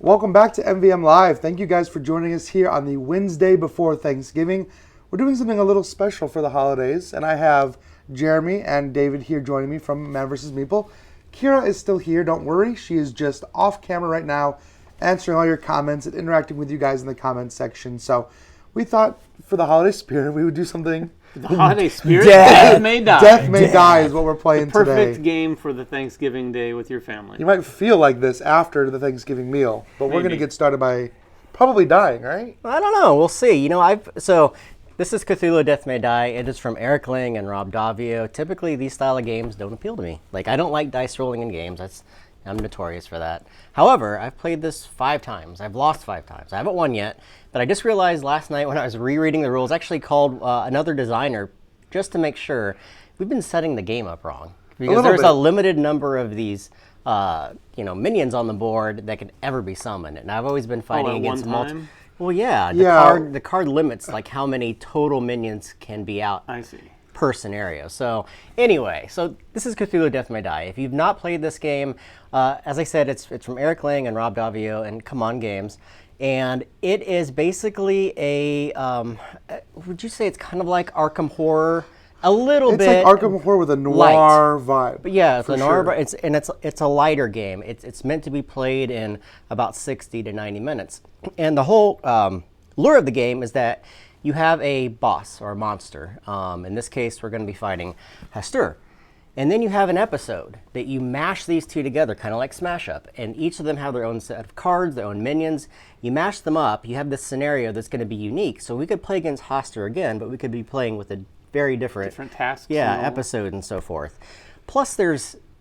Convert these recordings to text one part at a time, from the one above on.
Welcome back to MvM Live. Thank you guys for joining us here on the Wednesday before Thanksgiving. We're doing something a little special for the holidays, and I have Jeremy and David here joining me from Man vs. Meeple. Kira is still here, don't worry. She is just off camera right now, answering all your comments and interacting with you guys in the comments section. So we thought for the holiday spirit, we would do something. The holiday spirit? Death May Die. Death May Die is what we're playing the perfect today. game for the Thanksgiving day with your family. You might feel like this after the Thanksgiving meal, but we're going to get started by probably dying, right? I don't know. We'll see. You know, this is Cthulhu Death May Die. It is from Eric Ling and Rob Davio. Typically, these style of games don't appeal to me. Like, I don't like dice rolling in games. I'm notorious for that. However, I've played this 5 times. I've lost 5 times. I haven't won yet, but I just realized last night when I was rereading the rules, I actually called another designer just to make sure we've been setting the game up wrong. Because there's a limited number of these minions on the board that could ever be summoned. And I've always been fighting against multiple. Well, yeah, the card limits like how many total minions can be out. I see. Per scenario. So anyway, this is Cthulhu Death May Die. If you've not played this game, as I said, it's from Eric Ling and Rob Davio and CMON Games, and it is basically a would you say it's kind of like Arkham Horror? A little bit. It's like Arkham Horror with a noir vibe. But yeah, it's a noir vibe. It's a lighter game. It's meant to be played in about 60 to 90 minutes. And the whole lure of the game is that you have a boss or a monster. In this case, we're going to be fighting Hastur. And then you have an episode that you mash these two together, kind of like Smash Up. And each of them have their own set of cards, their own minions. You mash them up, you have this scenario that's going to be unique. So we could play against Hastur again, but we could be playing with a very different tasks. Yeah, episode and so forth. Plus,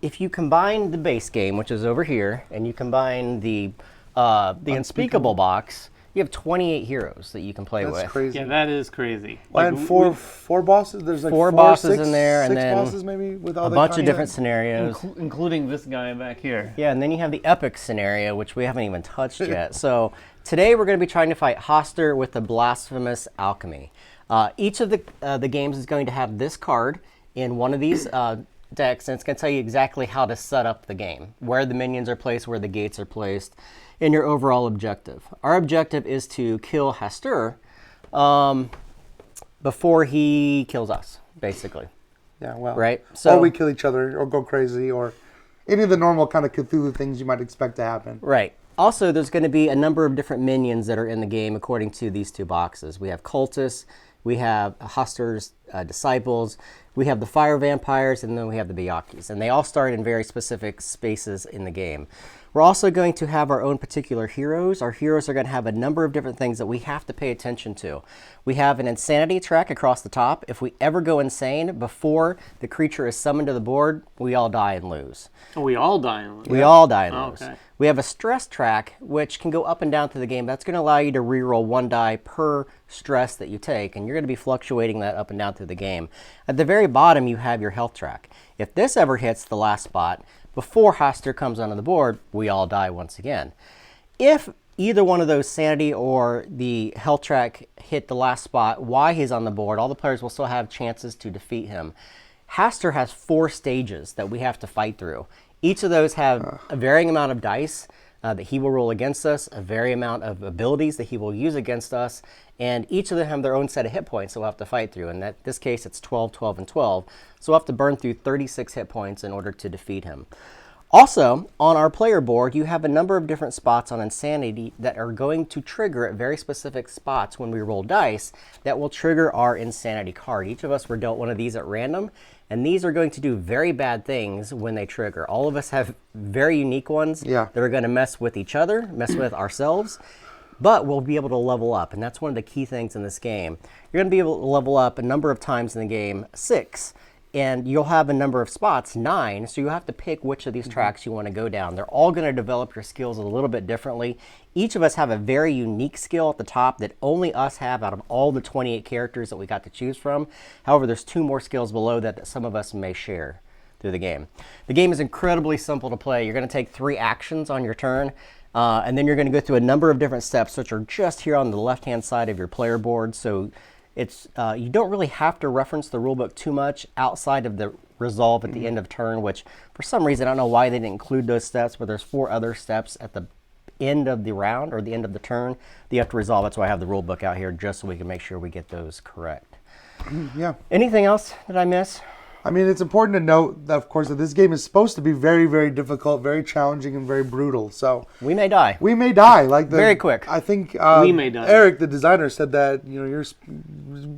if you combine the base game, which is over here, and you combine the Unspeakable box, you have 28 heroes that you can play with. That's crazy. Yeah, that is crazy. And four bosses? There's like four bosses in there, and then bosses maybe with all a bunch of different scenarios. Including this guy back here. Yeah, and then you have the epic scenario, which we haven't even touched yet. So today we're going to be trying to fight Hastur with the Blasphemous Alchemy. Each of the games is going to have this card in one of these decks, and it's going to tell you exactly how to set up the game, where the minions are placed, where the gates are placed, and your overall objective. Our objective is to kill Hastur before he kills us, basically. Yeah, well. Right? Or we kill each other, or go crazy, or any of the normal kind of Cthulhu things you might expect to happen. Right. Also, there's going to be a number of different minions that are in the game according to these 2 boxes. We have cultists, we have Hastur's disciples, we have the fire vampires, and then we have the Byakhis. And they all start in very specific spaces in the game. We're also going to have our own particular heroes. Our heroes are going to have a number of different things that we have to pay attention to. We have an insanity track across the top. If we ever go insane before the creature is summoned to the board, we all die and lose. Oh, we all die and lose? We all die and lose. Okay. We have a stress track, which can go up and down through the game. That's going to allow you to reroll 1 die per stress that you take, and you're going to be fluctuating that up and down through the game. At the very bottom, you have your health track. If this ever hits the last spot, before Hastur comes onto the board, we all die once again. If either one of those sanity or the health track hit the last spot while he's on the board, all the players will still have chances to defeat him. Hastur has 4 stages that we have to fight through. Each of those have a varying amount of dice that he will roll against us, a varying amount of abilities that he will use against us, and each of them have their own set of hit points that we'll have to fight through. In this case, it's 12, 12, and 12. So we'll have to burn through 36 hit points in order to defeat him. Also, on our player board, you have a number of different spots on Insanity that are going to trigger at very specific spots when we roll dice that will trigger our Insanity card. Each of us were dealt one of these at random, and these are going to do very bad things when they trigger. All of us have very unique ones that are going to mess with each other, mess with ourselves, but we'll be able to level up, and that's one of the key things in this game. You're going to be able to level up a number of times in the game, 6. And you'll have a number of spots, 9, so you have to pick which of these tracks you want to go down. They're all going to develop your skills a little bit differently. Each of us have a very unique skill at the top that only us have out of all the 28 characters that we got to choose from. However, there's 2 more skills below that some of us may share through the game. The game is incredibly simple to play. You're going to take 3 actions on your turn, and then you're going to go through a number of different steps, which are just here on the left-hand side of your player board. So it's you don't really have to reference the rulebook too much outside of the resolve at the end of turn, which for some reason, I don't know why they didn't include those steps, but there's 4 other steps at the end of the round or the end of the turn that you have to resolve. That's why I have the rule book out here, just so we can make sure we get those correct. Yeah. Anything else that I miss? I mean, it's important to note that, of course, that this game is supposed to be very, very difficult, very challenging, and very brutal. So We may die. we may die. Very quick. I think We may die. Eric, the designer, said that you're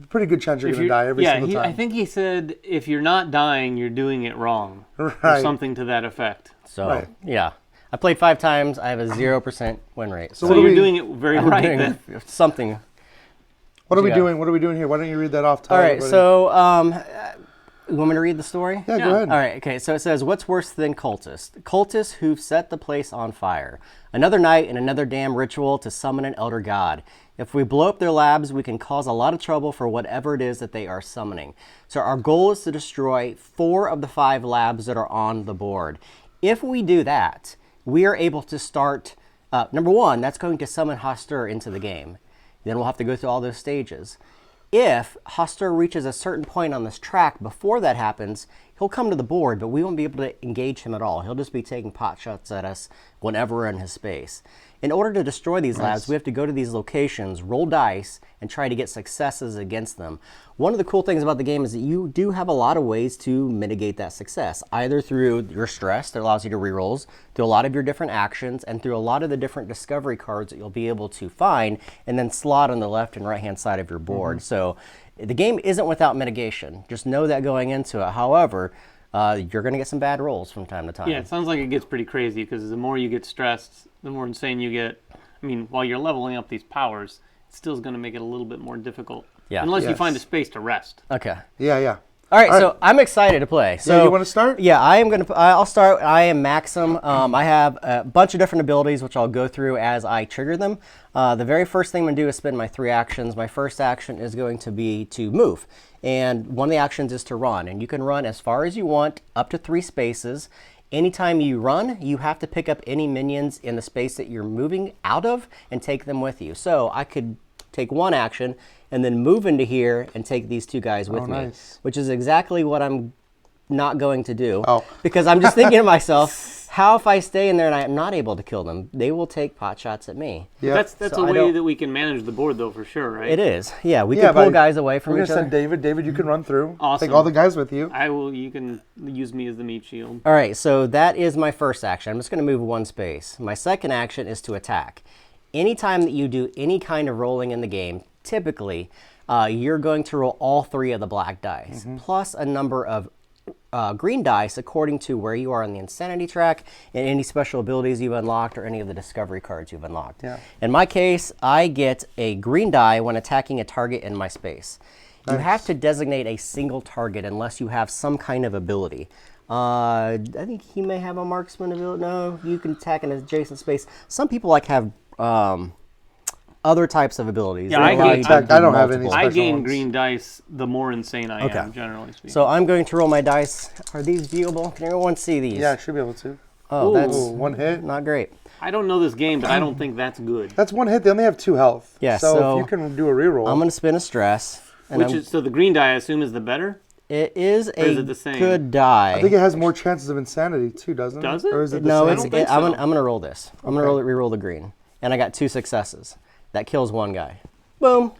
pretty good chance you're going to die every single time. I think he said if you're not dying, you're doing it wrong, or Right. something to that effect. So, Right. yeah. I played 5 times. I have a 0% win rate. So what do you're we- doing it very I'm right doing then. something. What are we Yeah. doing? What are we doing here? Why don't you read that off? All right, so you want me to read the story? Yeah, go ahead. All right, okay, so it says, what's worse than cultists? Cultists who've set the place on fire. Another night and another damn ritual to summon an elder god. If we blow up their labs, we can cause a lot of trouble for whatever it is that they are summoning. So our goal is to destroy 4 of the 5 labs that are on the board. If we do that, we are able to start, number 1, that's going to summon Hostur into the game. Then we'll have to go through all those stages. If Hostur reaches a certain point on this track before that happens, he'll come to the board, but we won't be able to engage him at all. He'll just be taking pot shots at us whenever we're in his space. In order to destroy these labs, we have to go to these locations, roll dice, and try to get successes against them. One of the cool things about the game is that you do have a lot of ways to mitigate that success, either through your stress that allows you to rerolls, through a lot of your different actions, and through a lot of the different discovery cards that you'll be able to find and then slot on the left and right hand side of your board. So the game isn't without mitigation. Just know that going into it. However, you're going to get some bad rolls from time to time. Yeah, it sounds like it gets pretty crazy because the more you get stressed, the more insane you get. I mean, while you're leveling up these powers, it still is going to make it a little bit more difficult. Yeah. Unless you Yes. find a space to rest. Okay. Yeah. All right, so I'm excited to play. So you want to start? Yeah, I'll start. I am Maxim. I have a bunch of different abilities, which I'll go through as I trigger them. The very first thing I'm going to do is spend my 3 actions. My first action is going to be to move. And one of the actions is to run. And you can run as far as you want, up to 3 spaces. Anytime you run, you have to pick up any minions in the space that you're moving out of and take them with you. So I could take 1 action and then move into here and take these 2 guys with me, nice. which is exactly what I'm not going to do. Oh. Because I'm just thinking to myself, how if I stay in there and I'm not able to kill them? They will take pot shots at me. Yeah. That's So a I way don't- that we can manage the board, though, for sure, right? It is. Yeah, we Yeah, can pull but guys away from We're going each to other. send David. David, you can run through. Awesome. Take all the guys with you. I will. You can use me as the meat shield. All right, so that is my first action. I'm just going to move 1 space. My second action is to attack. Anytime that you do any kind of rolling in the game, typically, you're going to roll all 3 of the black dice, plus a number of green dice according to where you are on the insanity track and any special abilities you've unlocked or any of the discovery cards you've unlocked. Yeah. In my case, I get a green die when attacking a target in my space. You have to designate a single target unless you have some kind of ability. I think he may have a marksman ability. No, you can attack an adjacent space. Some like have other types of abilities. Yeah, They I allow gain- you to I do don't have any multiple. I special gain ones. green dice the more insane I Okay. am, generally speaking. So I'm going to roll my dice. Are these viewable? Can everyone see these? Yeah, I should be able to. Oh, Ooh. that's Ooh, 1 hit. not great. I don't know this game, but I don't think that's good. That's 1 hit. They only have 2 health. Yeah, So, so if you can do a reroll. I'm going to spin a stress. And Which is so the green die, I assume, is the better. it is a is it the same? good die. I think it has more chances of insanity too, doesn't it? Does it? Or is it the no, same? it's. don't think I'm so. gonna roll this. I'm Okay. gonna re-roll the green, and I got 2 successes. That kills 1 guy. Boom.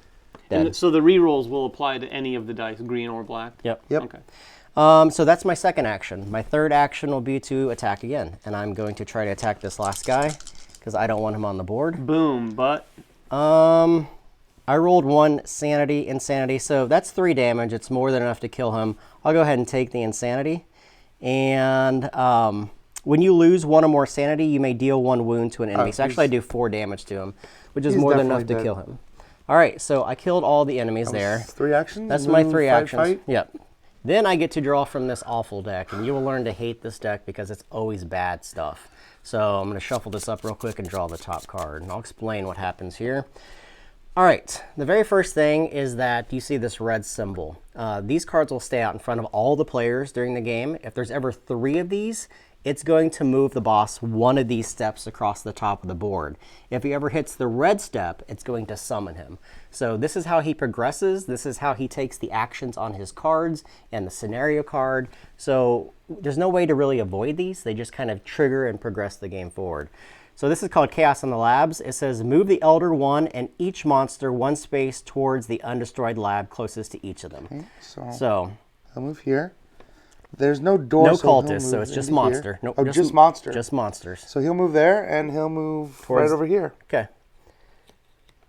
Dead. And so the rerolls will apply to any of the dice, green or black. Yep. Yep. Okay. So that's my second action. My third action will be to attack again, and I'm going to try to attack this last guy because I don't want him on the board. Boom. But I rolled 1 insanity, so that's 3 damage. It's more than enough to kill him. I'll go ahead and take the insanity. And when you lose 1 or more sanity, you may deal 1 wound to an enemy. So actually I do 4 damage to him, which is he's more than enough definitely to dead. kill him. All right, so I killed all the enemies there. 3 actions? That's my Move, 3 fight, actions. fight? Yep. Then I get to draw from this awful deck, and you will learn to hate this deck because it's always bad stuff. So I'm going to shuffle this up real quick and draw the top card, and I'll explain what happens here. All right, the very first thing is that you see this red symbol. These cards will stay out in front of all the players during the game. If there's ever 3 of these, it's going to move the boss 1 of these steps across the top of the board. If he ever hits the red step, it's going to summon him. So this is how he progresses. This is how he takes the actions on his cards and the scenario card. So there's no way to really avoid these. They just kind of trigger and progress the game forward. So this is called Chaos in the Labs. It says move the Elder One and each monster one space towards the undestroyed lab closest to each of them. Okay, So I'll move here. There's no door. no so he'll cultists, so move it's just into monster. here. Nope, Oh, just monster. Just monsters. So he'll move there, and he'll move right over here. Okay.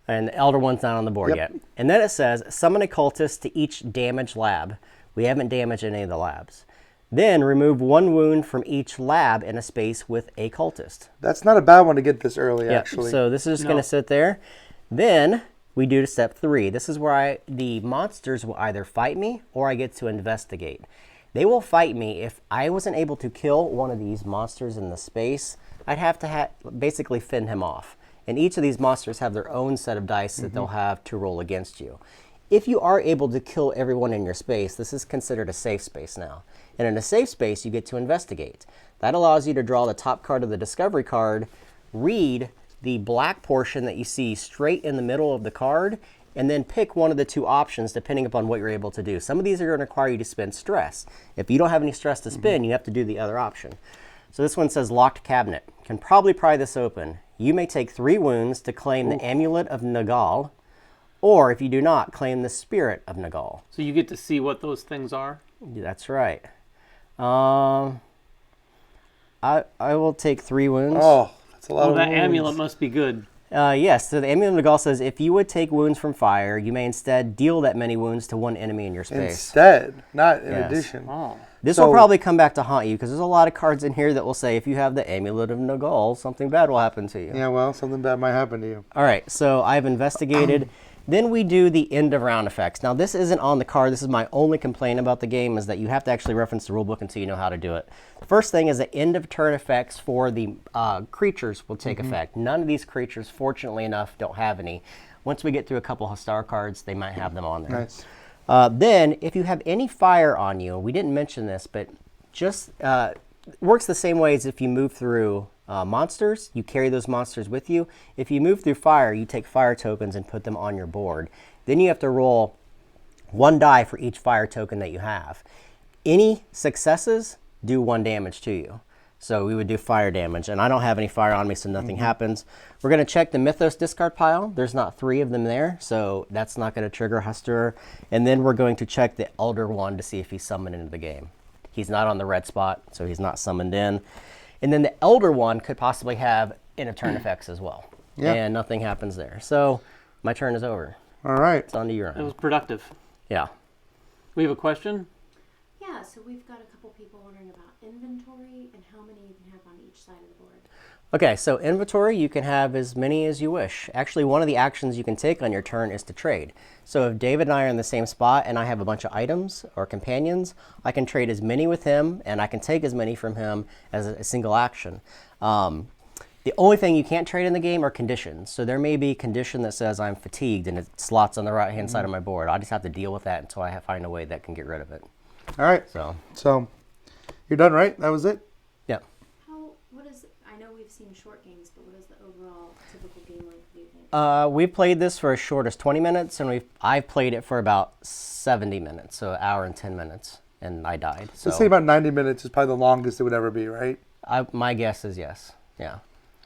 And the Elder One's not on the board Yep. yet. And then it says summon a cultist to each damaged lab. We haven't damaged any of the labs. Then remove one wound from each lab in a space with a cultist. That's not a bad one to get this early, Yep. actually. So this is just going to sit there. Then we do to step 3. This is where the monsters will either fight me or I get to investigate. They will fight me if I wasn't able to kill one of these monsters in the space. I'd have to basically fend him off. And each of these monsters have their own set of dice that they'll have to roll against you. If you are able to kill everyone in your space, this is considered a safe space now. And in a safe space, you get to investigate. That allows you to draw the top card of the discovery card, read the black portion that you see straight in the middle of the card, and then pick one of the 2 options depending upon what you're able to do. Some of these are going to require you to spend stress. If you don't have any stress to spend, you have to do the other option. So this one says locked cabinet. Can probably pry this open. You may take 3 wounds to claim the amulet of Nagal, or if you do not, claim the spirit of Nagal. So you get to see what those things are? That's right. I will take 3 wounds. Oh, that's a lot Well, of that wounds. amulet must be good. Yes, so the amulet of Nagal says if you would take wounds from fire, you may instead deal that many wounds to one enemy in your space. Instead, not in Yes. addition. Oh. This So- will probably come back to haunt you because there's a lot of cards in here that will say if you have the amulet of Nagal, something bad will happen to you. Yeah, well, something bad might happen to you. All right, so I've investigated. Then we do the end of round effects. Now this isn't on the card. This is my only complaint about the game is that you have to actually reference the rulebook until you know how to do it. The first thing is the end of turn effects for the creatures will take effect. None of these creatures, fortunately enough, don't have any. Once we get through a couple of star cards, they might have them on there. Nice. Then if you have any fire on you, we didn't mention this, but just works the same way as if you move through monsters, you carry those monsters with you. If you move through fire, you take fire tokens and put them on your board. Then you have to roll 1 die for each fire token that you have. Any successes do 1 damage to you. So we would do fire damage, and I don't have any fire on me, so nothing happens. We're going to check the Mythos discard pile. There's not 3 of them there, so that's not going to trigger Huster. And then we're going to check the Elder One to see if he's summoned into the game. He's not on the red spot, so he's not summoned in. And then the Elder One could possibly have end of turn effects as well. Yeah. And nothing happens there. So my turn is over. All right. It's on to your It was round. productive. Yeah. We have a question? Yeah, so we've got a couple people wondering about inventory and how many you can have on each side of the board. Okay, so inventory, you can have as many as you wish. Actually, one of the actions you can take on your turn is to trade. So if David and I are in the same spot and I have a bunch of items or companions, I can trade as many with him and I can take as many from him as a single action. The only thing you can't trade in the game are conditions. So there may be a condition that says I'm fatigued and it slots on the right-hand side of my board. I just have to deal with that until I find a way that can get rid of it. All right. So you're done, right? That was it? Yeah. What is, I know we've seen short games, but what is the overall typical game length, do you think? We played this for as short as 20 minutes, and I've played it for about 70 minutes, so an hour and 10 minutes, and I died. So Let's say about 90 minutes is probably the longest it would ever be, right? my guess is yes. Yeah.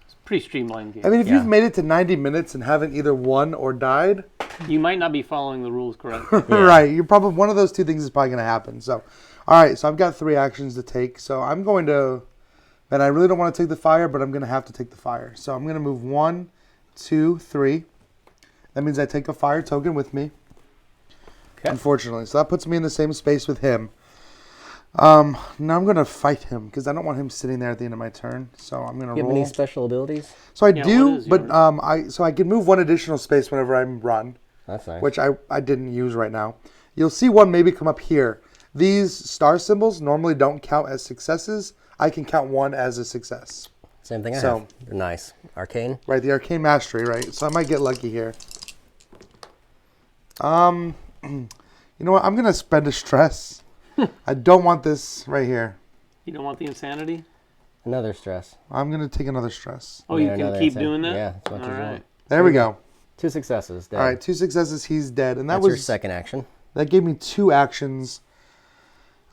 It's a pretty streamlined game. I mean, if Yeah. you've made it to 90 minutes and haven't either won or died, You might not be following the rules correctly. right, you're probably one of those 2 things is probably going to happen. So, all right, so I've got 3 actions to take. So I'm going to, and I really don't want to take the fire, but I'm going to have to take the fire. So I'm going to move 1, 2, 3. That means I take a fire token with me. Okay. Unfortunately, so that puts me in the same space with him. Now I'm going to fight him because I don't want him sitting there at the end of my turn. So I'm going to You have roll. any special abilities? So I Yeah, do, what is but yours? I can move 1 additional space whenever I run, That's nice. which I didn't use right now. You'll see one maybe come up here. These star symbols normally don't count as successes. I can count 1 as a success. Same thing I so- have. They're nice. Arcane? Right, the arcane mastery, right? So I might get lucky here. You know what? I'm gonna spend a stress. I don't want this right here. You don't want the insanity? Another stress. I'm gonna take another stress. Oh, you Yeah, can another keep insane. doing that? Yeah, as much All as you right. want. There we go. 2 successes. Dead. All right, 2 successes. He's dead, and that That's was your second action. that gave me 2 actions.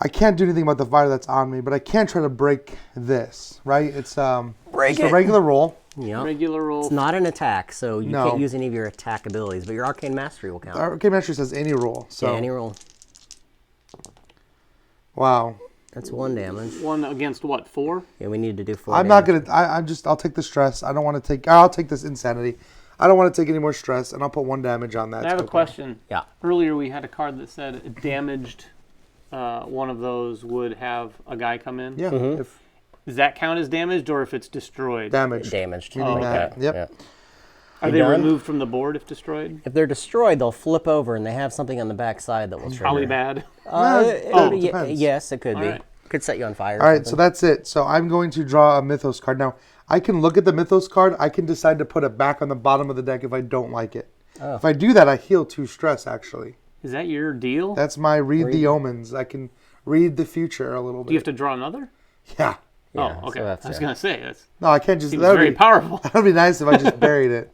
I can't do anything about the fire that's on me, but I can try to break this. Right? It's Break just a it. regular roll. Yep. Regular roll. It's not an attack, so you No. can't use any of your attack abilities, but your Arcane Mastery will count. Arcane Mastery says any roll. So Yeah, any roll. wow. That's 1 damage. 1 against what? 4? Yeah, we need to do 4 I'm not gonna. I'll take the stress. I don't want to take. I'll take this insanity. I don't want to take any more stress, and I'll put 1 damage on that. I have a question. Yeah. Earlier we had a card that said it damaged one of those would have a guy come in. Yeah. If Does that count as damaged, or if it's destroyed? damage. Damaged. Meaning that. Yep. Yeah. Are You they done? removed from the board if destroyed? If they're destroyed, they'll flip over, and they have something on the back side that will trigger. Probably bad. It depends. Yes, it could be. right. Could set you on fire. All right, so that's it. So I'm going to draw a Mythos card. Now, I can look at the Mythos card. I can decide to put it back on the bottom of the deck if I don't like it. Oh. If I do that, I heal 2 stress, actually. Is that your deal? That's my read the omens. I can read the future a little bit. Do you have to draw another? Yeah. Yeah, Oh, okay. so I that's was fair. going to say, that No, I can't just... seems That would very be, powerful. that would be nice if I just buried it.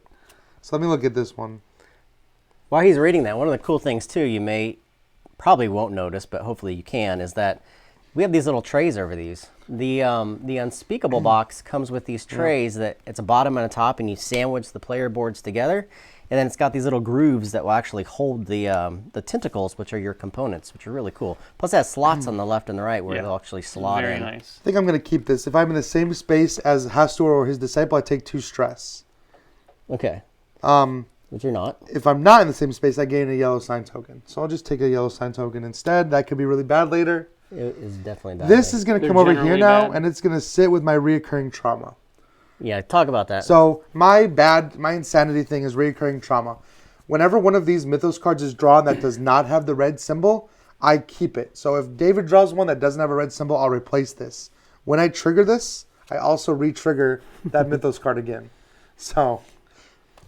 So let me look at this one. While he's reading that, one of the cool things too, you may probably won't notice, but hopefully you can, is that we have these little trays over these. The Unspeakable box comes with these trays that it's a bottom and a top, and you sandwich the player boards together, and then it's got these little grooves that will actually hold the tentacles, which are your components, which are really cool. Plus, it has slots on the left and the right where Yeah. they'll actually slot Very in. nice. I think I'm going to keep this. If I'm in the same space as Hastur or his disciple, I take 2 stress. Okay. But you're not. If I'm not in the same space, I gain a yellow sign token. So I'll just take a yellow sign token instead. That could be really bad later. It is definitely bad. This is going to They're come over here generally now, bad. and it's going to sit with my reoccurring trauma. Yeah, talk about that. So my insanity thing is reoccurring trauma. Whenever one of these Mythos cards is drawn that does not have the red symbol, I keep it. So if David draws one that doesn't have a red symbol, I'll replace this. When I trigger this, I also re-trigger that Mythos card again. So,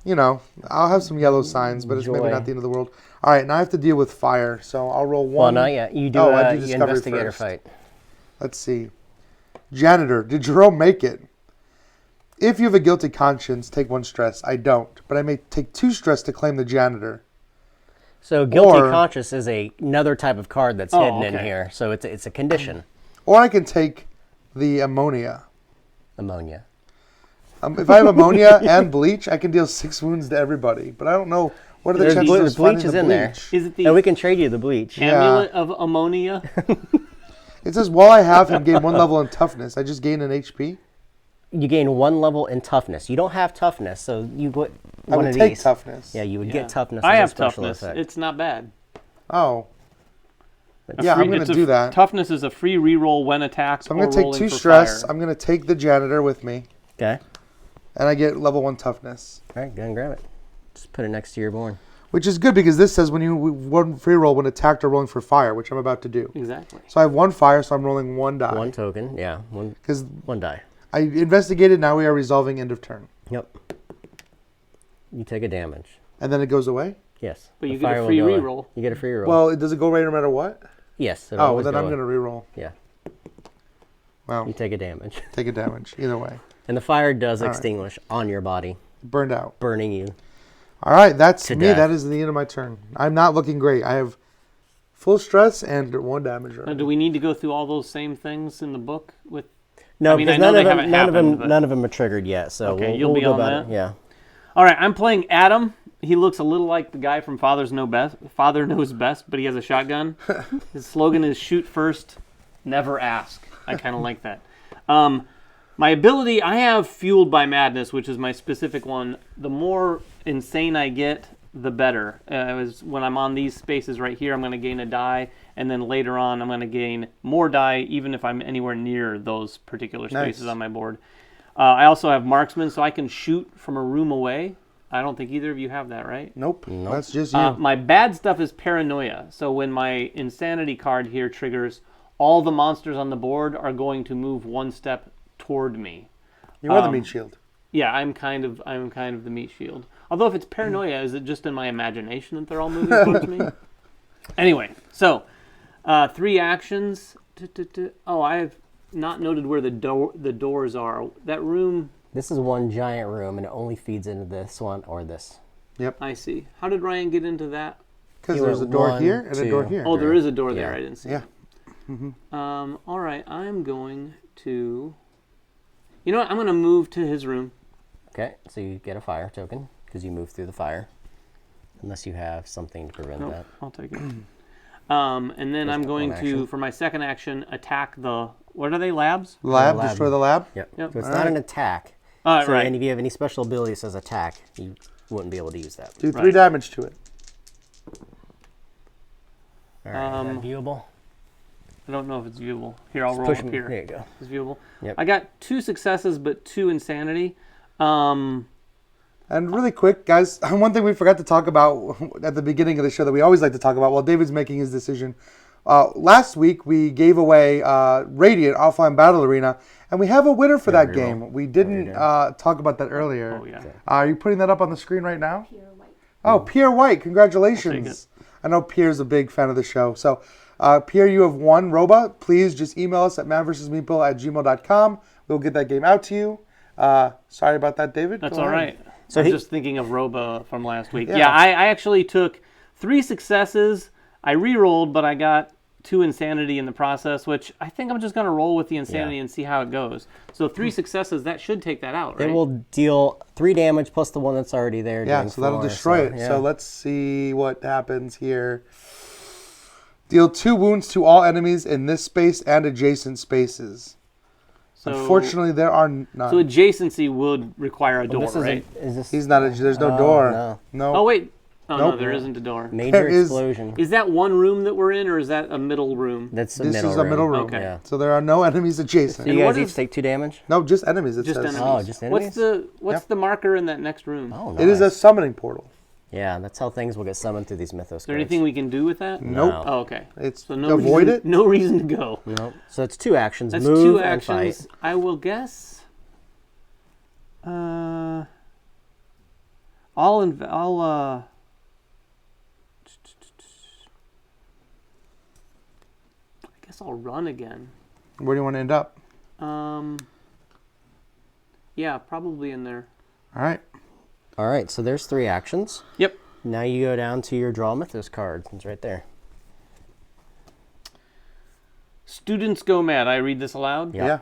you know, I'll have some yellow signs, but it's maybe Joy. not the end of the world. All right, now I have to deal with fire. So I'll roll well, 1. not yet. You do I a do discovery investigator first. fight. Let's see. Janitor, did Jerome make it? If you have a guilty conscience, take 1 stress. I don't, but I may take 2 stress to claim the janitor. So guilty Or- conscience is another type of card that's Oh, hidden in okay. here. So it's a condition. Or I can take the ammonia. Ammonia. If I have ammonia and bleach, I can deal 6 wounds to everybody. But I don't know what are the There's chances bleach- of us bleach finding is the in there. bleach. Is it the And we can trade you the bleach. Yeah. amulet of ammonia? It says while I have him gain 1 level in toughness, I just gain an HP. You gain 1 level in toughness. You don't have toughness, so you put I one would of take these. toughness. Yeah, you would Yeah. get toughness. I as a have special toughness. effect. It's not bad. Oh, A yeah, free- I'm going it's to a do that. Toughness is a free reroll when attacked. So I'm going or to take rolling 2 for stress. fire. I'm going to take the janitor with me, Okay. and I get level 1 toughness. All right, go and grab it. Just put it next to your born. Which is good because this says when you 1 free roll when attacked or rolling for fire, which I'm about to do. Exactly. So I have 1 fire, so I'm rolling 1 die. 1 token. Yeah, Because one die. I investigated, now we are resolving end of turn. Yep. You take a damage. And then it goes away? Yes. But the you get a fire will free go away. reroll. You get a free reroll. Well, does it go away no matter what? yes. it'll Oh, well always then go I'm away. going to reroll. Yeah. Wow. You take a damage. Take a damage. Either way. And the fire does All right. extinguish on your body, Burned out. burning you. All right, that's To me. death. That is the end of my turn. I'm not looking great. I have full stress and 1 damage. Now, Already. do we need to go through all those same things in the book with? No, I mean, because I know none of they them, haven't none of happened, them, but- none of them are triggered yet. So Okay, we'll, you'll we'll be go on about that? it. Yeah. All right, I'm playing Adam. He looks a little like the guy from Father Knows Best, but he has a shotgun. His slogan is "Shoot first, never ask." I kind of like that. My ability, I have Fueled by Madness, which is my specific one. The more insane I get, the better. When I'm on these spaces right here, I'm going to gain a die, and then later on, I'm going to gain more die, even if I'm anywhere near those particular spaces Nice. on my board. I also have Marksman, so I can shoot from a room away. I don't think either of you have that, right? Nope. That's just you. My bad stuff is Paranoia. So when my Insanity card here triggers, all the monsters on the board are going to move 1 step toward me. you are the meat shield. Yeah, I'm kind of the meat shield. Although if it's Paranoia, is it just in my imagination that they're all moving towards me? Anyway, so 3 actions. Oh, I have not noted where the doors are. That room. This is one giant room, and it only feeds into this one or this. I see. How did Ryan get into that? Because You there's a went door 1, here and a door 2. here. Oh, there is a door there. Yeah. I didn't see. Yeah. All right, I'm going to. You know what? I'm going to move to his room. Okay, so you get a fire token because you move through the fire. Unless you have something to prevent Nope, that. I'll take it. And then I'm going one to, action. for my second action, attack the, what are they, labs? Lab, lab. destroy the lab. Yep. Yep. So it's All not right. an attack. All So right. and if you have any special ability that says attack, you wouldn't be able to use that. Do 3 Right. damage to it. All right, is Um, that viewable? I don't know if it's viewable. Here, I'll Just roll push up him. here. There you go. It's viewable. Yep. I got 2 successes, but 2 insanity. And really quick, guys, one thing we forgot to talk about at the beginning of the show that we always like to talk about while David's making his decision. Last week, we gave away Radiant Offline Battle Arena, and we have a winner for that reroll. game. We didn't talk about that earlier. Oh, yeah. Are you putting that up on the screen right now? Pure white. Oh, Pierre White, congratulations. I'll take it. I know Pierre's a big fan of the show. So, Pierre, you have won Roba. Please just email us at manvsmeeple@gmail.com. We'll get that game out to you. Sorry about that, David. That's Go all ahead. right. So I'm he- just thinking of Roba from last week. Yeah. Yeah, I actually took 3 successes. I re-rolled, but I got 2 insanity in the process, which I think I'm just going to roll with the insanity and see how it goes. So 3 successes, that should take that out, right? It will deal 3 damage plus the one that's already there. Yeah, doing so that'll 4, destroy it. yeah. So let's see what happens here. Deal 2 wounds to all enemies in this space and adjacent spaces. So- Unfortunately, there are none. So adjacency would require a door, This is right? is this He's not. There's no door. no. Oh, wait. Oh, no, Nope. there isn't a door. Major There is- explosion? Is that one room that we're in, or is that a middle room? That's a This middle is a middle room. Okay. Yeah. So there are no enemies adjacent. So you And what guys each is- take 2 damage? No, just enemies. It Just says. enemies. Oh, just enemies? What's the marker in that next room? Oh, It is a nice. summoning portal. Yeah, that's how things will get summoned through these mythos. Is there anything we can do with that? Nope. Oh, okay. It's So no avoid reason, it. No reason to go. No. So it's 2 actions. That's move 2 and fight. actions. I will guess. I'll I guess I'll run again. Where do you want to end up? Yeah, probably in there. All right. All right, so there's 3 actions. Yep. Now you go down to your draw mythos card. It's right there. Students go mad. I read this aloud. Yeah. Yeah.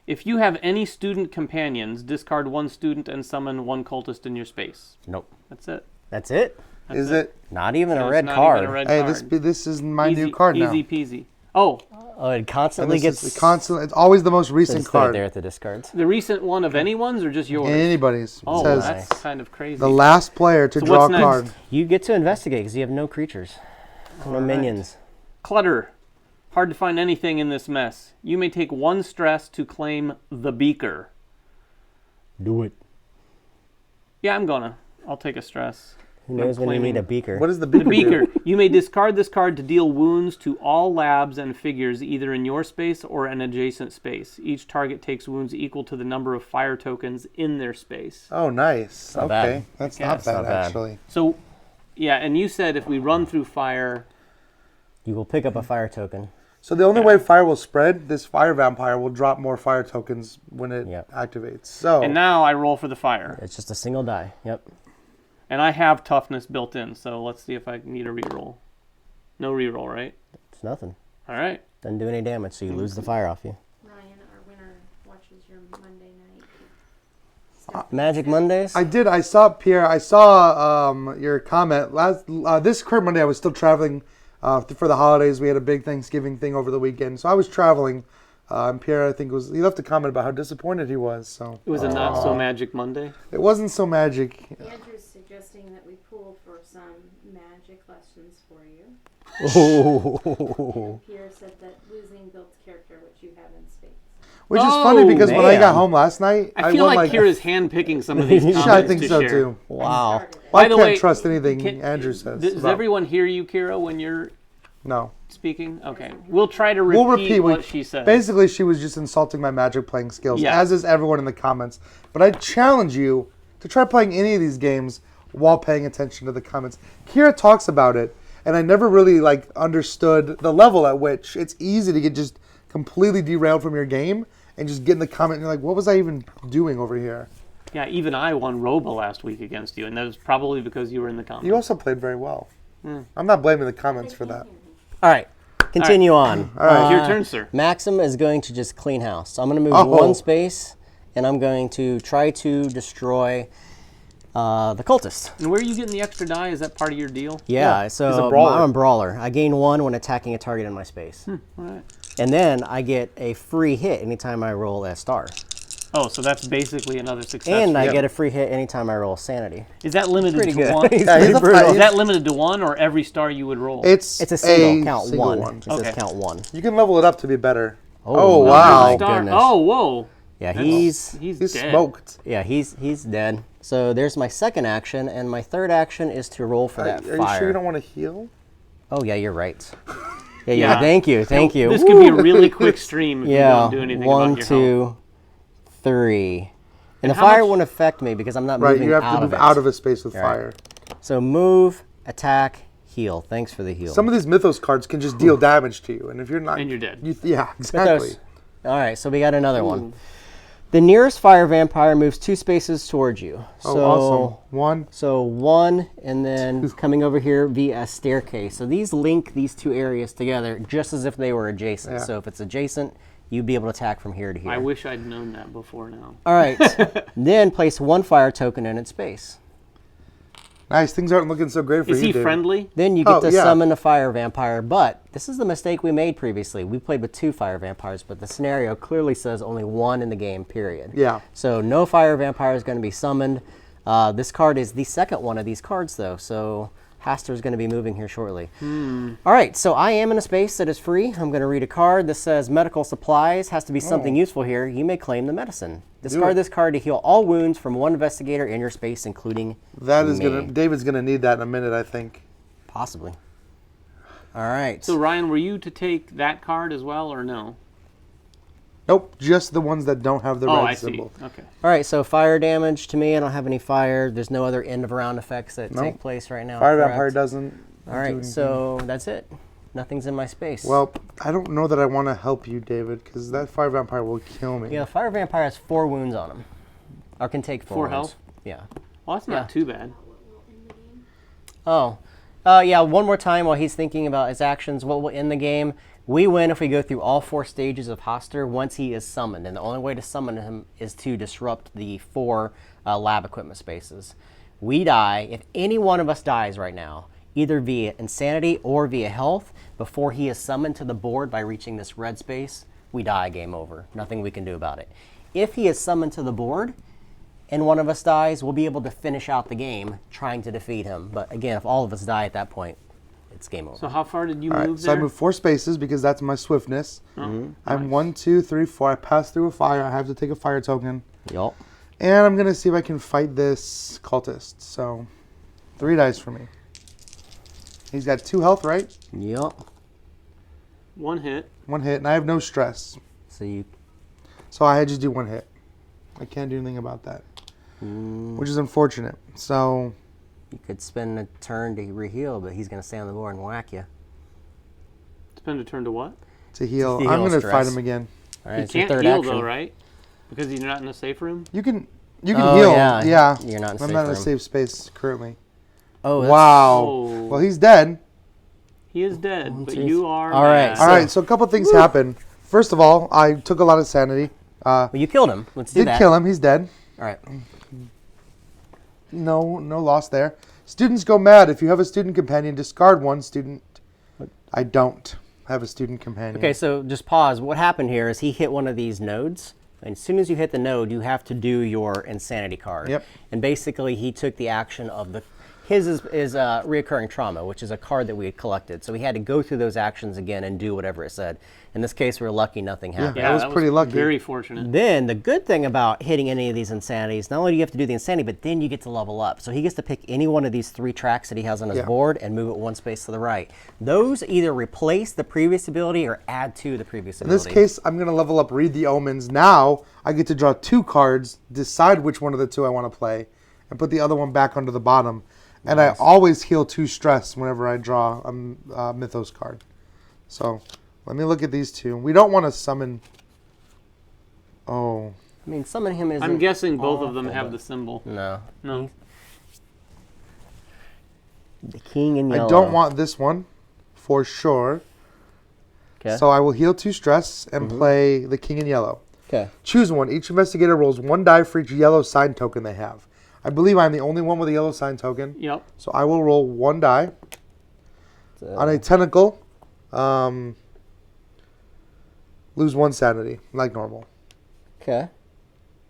If you have any student companions, discard 1 student and summon 1 cultist in your space. Nope. That's it. That's it? That's Is it? Not even So a it's red not card. even a red Hey, card. this is my easy, new card now. Easy peasy. Oh, Oh, it And constantly this gets is constant. It's always the most recent Just put it card. there at the discards. the recent one of anyone's or just yours? Anybody's. It Oh, says that's kind of crazy. the last player to So draw a what's next? card. You get to investigate because you have no creatures, no right. minions. Clutter. Hard to find anything in this mess. You may take 1 stress to claim the beaker. Do it. Yeah, I'll take a stress. Who knows when you claiming- need a beaker? What is the The beaker? beaker. do? You may discard this card to deal wounds to all labs and figures either in your space or an adjacent space. Each target takes wounds equal to the number of fire tokens in their space. Oh, nice. Not Okay, bad. that's Yeah, not it's bad not bad. actually. So, yeah, and you said if we run through fire, You will pick up a fire token. So the only way fire will spread, this fire vampire will drop more fire tokens when it Yep. activates. So and now I roll for the fire. It's just a single die. Yep. And I have toughness built in, so let's see if I need a reroll. No reroll, right? It's nothing. All right. Doesn't do any damage, so you lose the fire off you. Ryan, our winner, watches your Monday night. Magic Mondays? I did. I saw Pierre. I saw your comment last. This current Monday, I was still traveling for the holidays. We had a big Thanksgiving thing over the weekend, so I was traveling. And Pierre, I think, he left a comment about how disappointed he was. So It was a not so magic Monday. it wasn't so magic. Andrew's suggesting that we pull for some magic lessons for you. Ooh. And Pierre said that losing builds character, which you have in spades. Which is Oh, funny because when I got man. home last night, I feel won like Kira's handpicking some of these comments I think to so share. too. Wow. Started it. Well, By I the can't way, trust anything Can- Andrew says. Does about- everyone hear you, Kira, when you're No. speaking? Okay. We'll try to repeat, We'll repeat what she said. Basically, she was just insulting my magic playing skills, Yeah. as is everyone in the comments. But I challenge you to try playing any of these games while paying attention to the comments. Kira talks about it, and I never really understood the level at which it's easy to get just completely derailed from your game and just get in the comment and you're like, what was I even doing over here? Yeah, even I won Roba last week against you, and that was probably because you were in the comments. You also played very well. I'm not blaming the comments for that. All right. Continue on. All right. It's your turn, sir. Maxim is going to just clean house. So I'm going to move Oh. 1 space and I'm going to try to destroy the cultist. And where are you getting the extra die? Is that part of your deal? Yeah, he's so a brawler. I'm a brawler. I gain 1 when attacking a target in my space. All right. And then I get a free hit anytime I roll a star. Oh, so that's basically another success. And I Yeah. get a free hit anytime I roll sanity. Is that limited Pretty to good. one? He's Yeah, pretty he's a brutal. fight. Is that limited to one or every star you would roll? It's It's a single, count single 1. It Okay. says count 1. You can level it up to be better. Oh, wow. my Star. goodness. Oh, whoa. Yeah, He's He's dead. smoked. Yeah, he's dead. So there's my second action, and my third action is to roll for that Are fire. you sure you don't want to heal? Oh yeah, you're right. Yeah. Yeah, thank you. This could be a really quick stream if Yeah, you don't do anything 1, about your health. 2, 3. And the how fire much- won't affect me because I'm not Right, moving you have out to move of it. out of a space with Right. fire. So move, attack, heal. Thanks for the heal. Some of these Mythos cards can just deal damage to you, and if you're not, And you're dead. Yeah, exactly. Mythos. All right, so we got another one. The nearest fire vampire moves 2 spaces towards you. Oh, So, awesome. 1. So 1, and then coming over here via a staircase. So these link these 2 areas together just as if they were adjacent. Yeah. So if it's adjacent, you'd be able to attack from here to here. I wish I'd known that before now. All right. Then place 1 fire token in its space. Nice. Things aren't looking so great for Is you, he dude. friendly? Then you get Oh, to yeah. summon a fire vampire, but this is the mistake we made previously. We played with 2 fire vampires, but the scenario clearly says only 1 in the game, period. Yeah. So no fire vampire is going to be summoned. This card is the second one of these cards, though, so Haster is going to be moving here shortly. All right, so I am in a space that is free. I'm going to read a card. This says medical supplies. Has to be something useful here. You may claim the medicine. Discard this card to heal all wounds from 1 investigator in your space, including That is me. gonna. David's gonna need that in a minute, I think. Possibly. All right. So Ryan, were you to take that card as well, or no? Nope, just the ones that don't have the Oh, red I symbol. see. Okay. All right, so fire damage to me. I don't have any fire. There's no other end of round effects that Nope. take place right now. Fire correct? vampire doesn't. All right, so that's it. Nothing's in my space. Well, I don't know that I want to help you, David, because that fire vampire will kill me. yeah, fire vampire has 4 wounds on him, or can take 4 4 wounds. health? Yeah. Well, that's not too bad. Oh, yeah. One more time while he's thinking about his actions. What will end the game? We win if we go through all 4 stages of Hoster once he is summoned, and the only way to summon him is to disrupt the 4 lab equipment spaces. We die if any one of us dies right now, either via insanity or via health, before he is summoned to the board by reaching this red space. We die. Game over. Nothing we can do about it. If he is summoned to the board, and one of us dies, we'll be able to finish out the game trying to defeat him. But again, if all of us die at that point, it's game over. So how far did you All right, move so there? I move 4 spaces because that's my swiftness. I'm 1, 2, 3, 4. I pass through a fire. I have to take a fire token. Yup. And I'm going to see if I can fight this cultist. So 3 dice for me. He's got 2 health, right? Yup. 1 hit. 1 hit, and I have no stress. So you, So I just do 1 hit. I can't do anything about that, which is unfortunate. So you could spend a turn to reheal, but he's going to stay on the board and whack you. Spend a turn to what? to heal, To heal I'm going to stress. fight him again. All You right, it's your can't third heal action. though, right? Because you're not in a safe room. You can Oh, heal. yeah. Yeah. You're not in I'm safe not in a room. safe space currently. Oh, that's, Wow. Oh. Well, he's dead. He is dead, but two, you are. All right, mad. So- All right, so a couple things happened. First of all, I took a lot of sanity. Well, you killed him. Let's do Did that. kill him. He's dead. All right. No loss there. Students go mad. If you have a student companion, discard 1 student. I don't have a student companion. Okay, so just pause. What happened here is he hit one of these nodes. And as soon as you hit the node, you have to do your insanity card. Yep. And basically, he took the action of his is reoccurring trauma, which is a card that we had collected. So he had to go through those actions again and do whatever it said. In this case, we were lucky nothing happened. Yeah, I was that pretty lucky. Very fortunate. Then the good thing about hitting any of these insanities, not only do you have to do the insanity, but then you get to level up. So he gets to pick any one of these 3 tracks that he has on his Yeah. board and move it 1 space to the right. Those either replace the previous ability or add to the previous In this ability. case, I'm going to level up Read the Omens. Now, I get to draw 2 cards, decide which one of the 2 I want to play, and put the other one back onto the bottom. And I always heal 2 stress whenever I draw a Mythos card. So, let me look at these 2. We don't want to summon... Oh. I mean, summon him isn't I'm guessing both of them awful, have but- the symbol. No. No. The king in yellow. I don't want this one, for sure. Okay. So I will heal 2 stress and play the King in Yellow. Okay. Choose one. Each investigator rolls 1 die for each yellow sign token they have. I believe I'm the only one with a yellow sign token. Yep. So I will roll 1 die. So, On a tentacle, lose 1 sanity, like normal. okay.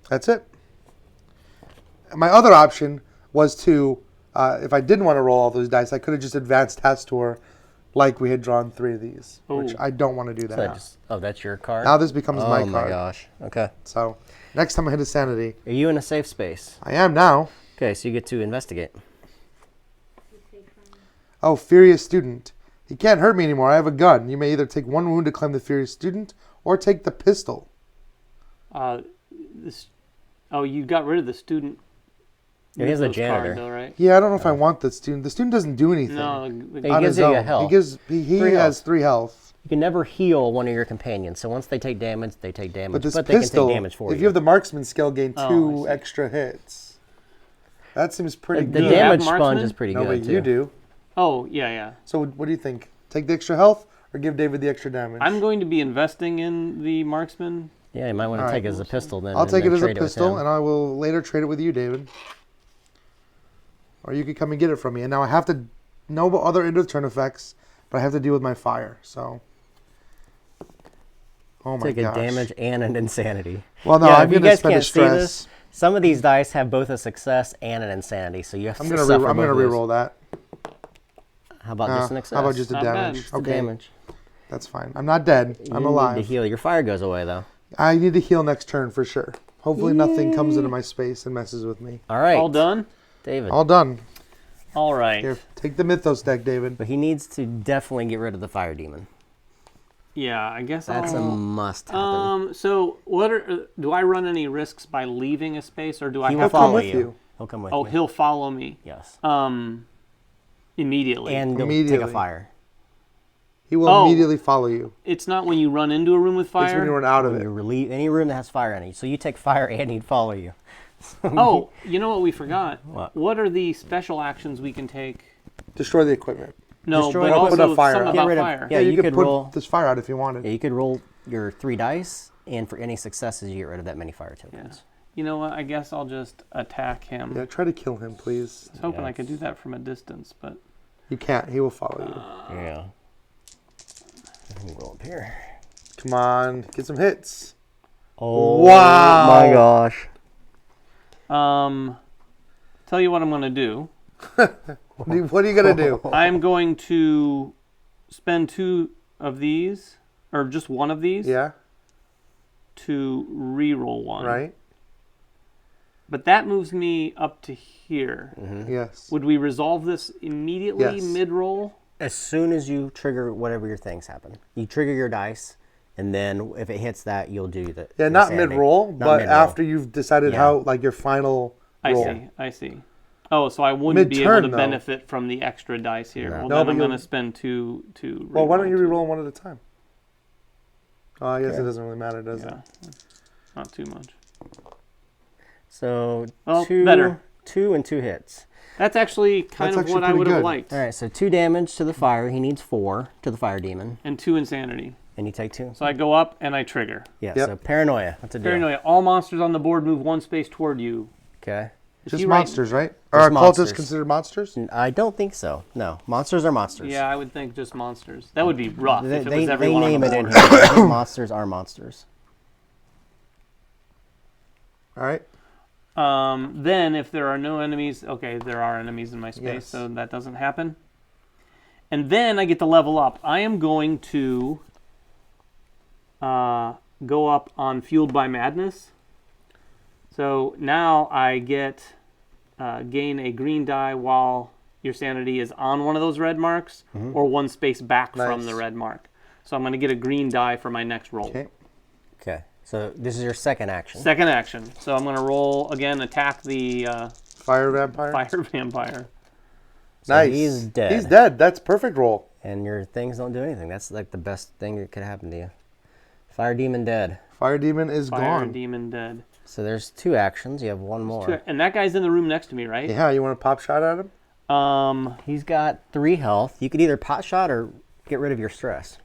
That's it. My other option was to, if I didn't want to roll all those dice, I could have just advanced task tour like we had drawn 3 of these, which Ooh. I don't want to do So that. that's your card? Now this becomes my Oh my card. gosh. Okay. So next time I hit a sanity, Are you in a safe space? I am now. Okay, so you get to investigate. Oh, furious student. He can't hurt me anymore. I have a gun. You may either take 1 wound to claim the furious student or take the pistol. You got rid of the student. Yeah, he has the mythos card, janitor. though, right? Yeah, I don't know if I want the student. The student doesn't do anything. No, He on gives his you own. a health. He 3 has health. 3 health. You can never heal one of your companions. So once they take damage, they take damage. But this they pistol, can take damage for if you. you have the marksman skill, gain Oh, 2 I see. extra hits. That seems pretty The Do you good. have damage sponge marksman? is pretty No, good but too. you do. oh, yeah. So what do you think? Take the extra health or give David the extra damage? I'm going to be investing in the marksman. Yeah, you might want to All take right. it as a pistol then. I'll and take it then as a trade with pistol, him. and I will later trade it with you, David. Or you could come and get it from me. And now I have to know about other end of turn effects, but I have to deal with my fire. So, oh my Take gosh. a damage and an insanity. Well, no, Yeah, I'm if you going to guys spend a can't see stress. this, some of these dice have both a success and an insanity, so you have I'm to going suffer to both of those. re-roll that. How about just an success? How about just a Not damage? bad. Just a Okay, damage? that's fine. I'm not dead. You I'm need alive. to heal. Your fire goes away though. I need to heal next turn for sure. Hopefully nothing comes into my space and messes with me. All right. All done? David. All done. All right. Here, take the Mythos deck, David. But he needs to definitely get rid of the fire demon. Yeah, I guess That's a I'll... must happen. So do I run any risks by leaving a space, or do I He will have to... follow with you. you. He'll come with Oh, you. he'll follow me. Yes. Immediately. And he'll take Immediately. a fire. He will Oh. immediately follow you. It's not when you run into a room with fire? It's when you run out of When it. you relieve any room that has fire in it. So you take fire and he'd follow you. Oh, you know what we forgot? What? are the special actions we can take? Destroy the equipment. No, Destroy but or also put a fire some out. Get about rid of- fire. yeah, you, you could could put roll- this fire out if you wanted. Yeah, you could roll your 3 dice, and for any successes, you get rid of that many fire Yeah. tokens. You know what? I guess I'll just attack him. Yeah, try to kill him, please. I was hoping Yeah. I could do that from a distance, but... You can't. He will follow you. Yeah. Let me roll up here. Come on, get some hits. Oh, Wow. my gosh. Tell you what I'm going to do. What are you gonna do? I'm going to spend 2 of these, or just 1 of these, Yeah, to re-roll 1. right. But that moves me up to here. Yes. Would we resolve this immediately Yes. mid-roll? As soon as you trigger whatever your things happen, you trigger your dice, and then if it hits that, you'll do the Yeah, not insanity. mid-roll, Not but mid-roll. after you've decided Yeah. how, like your final roll. I see. Oh, so I wouldn't be able Mid-turn, to though. benefit from the extra dice here. No. Well, No, then but I'm going you'll- to spend 2 to Well, why don't you re-roll re-roll 1 at a time? Oh, I guess Okay. it doesn't really matter, does 2. it? Yeah, not too much. So Well, 2, better. 2 and 2 hits. That's actually kind That's of actually what I pretty would have good. liked. All right, so 2 damage to the fire. He needs 4 to the fire demon, And 2 insanity. and you take 2. So I go up and I trigger. Yeah. Yep. So paranoia. That's a deal. Paranoia. All monsters on the board move 1 space toward you. Okay. Is Just he right? monsters, right? Are monsters. cultists considered monsters? I don't think so. No, monsters are monsters. Yeah, I would think just monsters. That would be rough They, if it they, was they everyone name on the it in board. here. I think monsters are monsters. All right. Then, if there are no enemies, okay, there are enemies in my space, Yes. so that doesn't happen. And then I get to level up. I am going to go up on Fueled by Madness. So now I get gain a green die while your sanity is on one of those red marks, or 1 space back from Nice. the red mark. So I'm going to get a green die for my next roll. Okay. Okay. So this is your second action. Second action. So I'm going to roll again, attack the Fire vampire. fire vampire. So Nice. he's dead. He's dead. That's perfect roll. And your things don't do anything. That's like the best thing that could happen to you. Fire demon dead. Fire demon is Fire gone. demon dead. So there's 2 actions. You have 1 more. And that guy's in the room next to me, right? Yeah, you want to pop shot at him? He's got 3 health. You could either pot shot or get rid of your stress.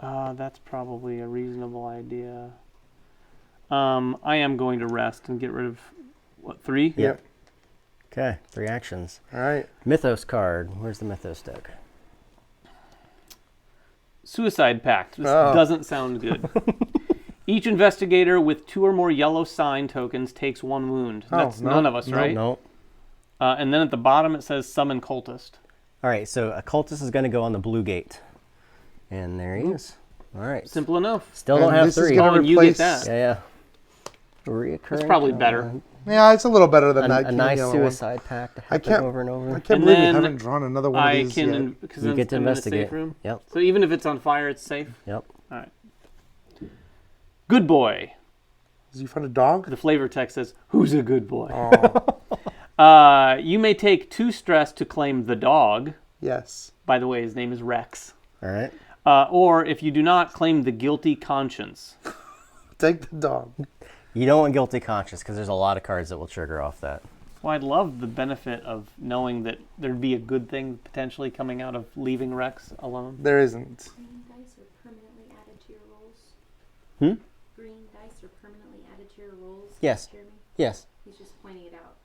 That's probably a reasonable idea. I am going to rest and get rid of, what, 3? Yep. Okay, 3 actions. All right. Mythos card. Where's the Mythos deck? Suicide Pact. This Oh. doesn't sound good. Each investigator with 2 or more yellow sign tokens takes 1 wound. Oh, That's no. none of us, right? No. And then at the bottom it says summon cultist. All right, so a cultist is going to go on the blue gate. And there he is. All right. Simple enough. Still And don't have this is 3. gonna Oh, and you get replace- that. Yeah. Reoccurring. That's probably better. Yeah, it's a little better than that. A nice yellow one. suicide pact to happen can't- over and over. I can't And believe we then haven't drawn another one of I these can, yet. because You then get to I'm in a investigate. safe room. Yep. So even if it's on fire, it's safe. Yep. All right. Good boy. Did you find a dog? The flavor text says, "Who's a good boy?" Oh, You may take 2 stress to claim the dog. yes. By the way, his name is Rex. All right. Or if you do not, claim the guilty conscience. Take the dog. You don't want guilty conscience because there's a lot of cards that will trigger off that. Well, I'd love the benefit of knowing that there'd be a good thing potentially coming out of leaving Rex alone. There isn't. Green dice are permanently added to your rolls. Hmm? Green dice are permanently added to your rolls. Yes. Jeremy? Yes. He's just pointing it out.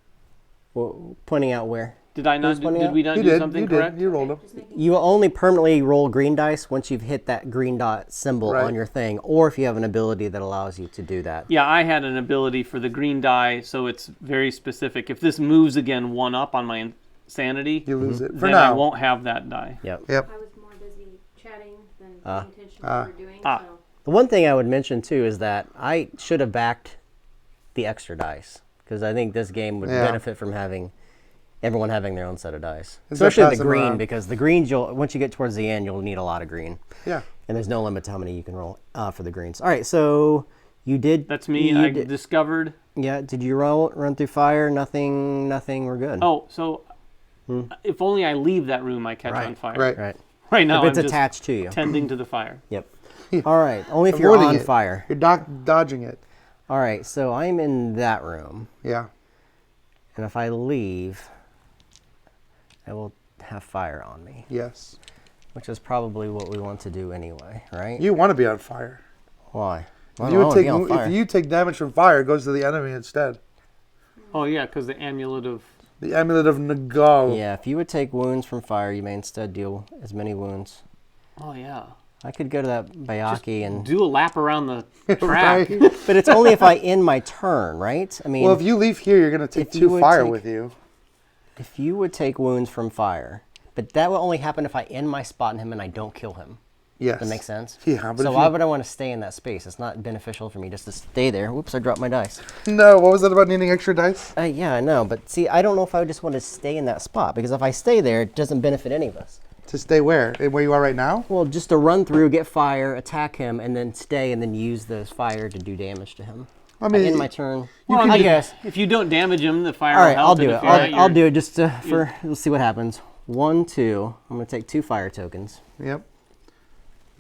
Well, pointing out where? Did I not? Who's pointing Did out? we not You do did. something You correct? did. You rolled them. Just making You will only permanently roll green dice once you've hit that green dot symbol Right. on your thing, or if you have an ability that allows you to do that. Yeah, I had an ability for the green die, so it's very specific. If this moves again 1 up on my insanity, You lose it for then now. I won't have that die. Yep. Yep. I was more busy chatting than paying attention to what we were doing. Ah. So The one thing I would mention too is that I should have backed the extra dice because I think this game would Yeah. benefit from having everyone having their own set of dice, Instead of especially the passing green around. because the greens you'll once you get towards the end you'll need a lot of green, Yeah. and there's no limit to how many you can roll for the greens. All right, so you did. That's me. You I did- discovered. yeah. Did you run through fire? Nothing. We're good. Oh, so if only I leave that room, I catch Right. on fire. Right. Right. Right now, If it's I'm just attached to you. tending to the fire. Yep. All right. Only if you're Avoiding on it. fire. You're dodging it. All right. So I'm in that room, Yeah. and if I leave, I will have fire on me, Yes. which is probably what we want to do anyway, right? You want to be on fire. Why? Why If do you, I would wanna take, be on fire? if you take damage from fire, it goes to the enemy instead. Oh yeah, because the amulet of The amulet of Nagal. Yeah, if you would take wounds from fire, you may instead deal as many wounds. oh yeah, I could go to that Bayaki and, do a lap around the track. Right? but it's only if I end my turn, right? I mean, Well, if you leave here, you're going to take if you 2 would fire take- with you. if you would take wounds from fire, but that will only happen if I end my spot in him and I don't kill him. Yes. That makes sense? Yeah, but So if why you- would I want to stay in that space? It's not beneficial for me just to stay there. Whoops, I dropped my dice. No, what was that about needing extra dice? Yeah, I know, but see, I don't know if I would just want to stay in that spot because if I stay there, it doesn't benefit any of us. To stay where? Where you are right now? Well, just to run through, get fire, attack him, and then stay, and then use those fire to do damage to him. I mean, end my turn. Well, I guess. if you don't damage him, the fire All will right, help. I'll do and it. if you're not, I'll you're- do it just for. Let's see what happens. 1, 2. I'm gonna take 2 fire tokens. Yep.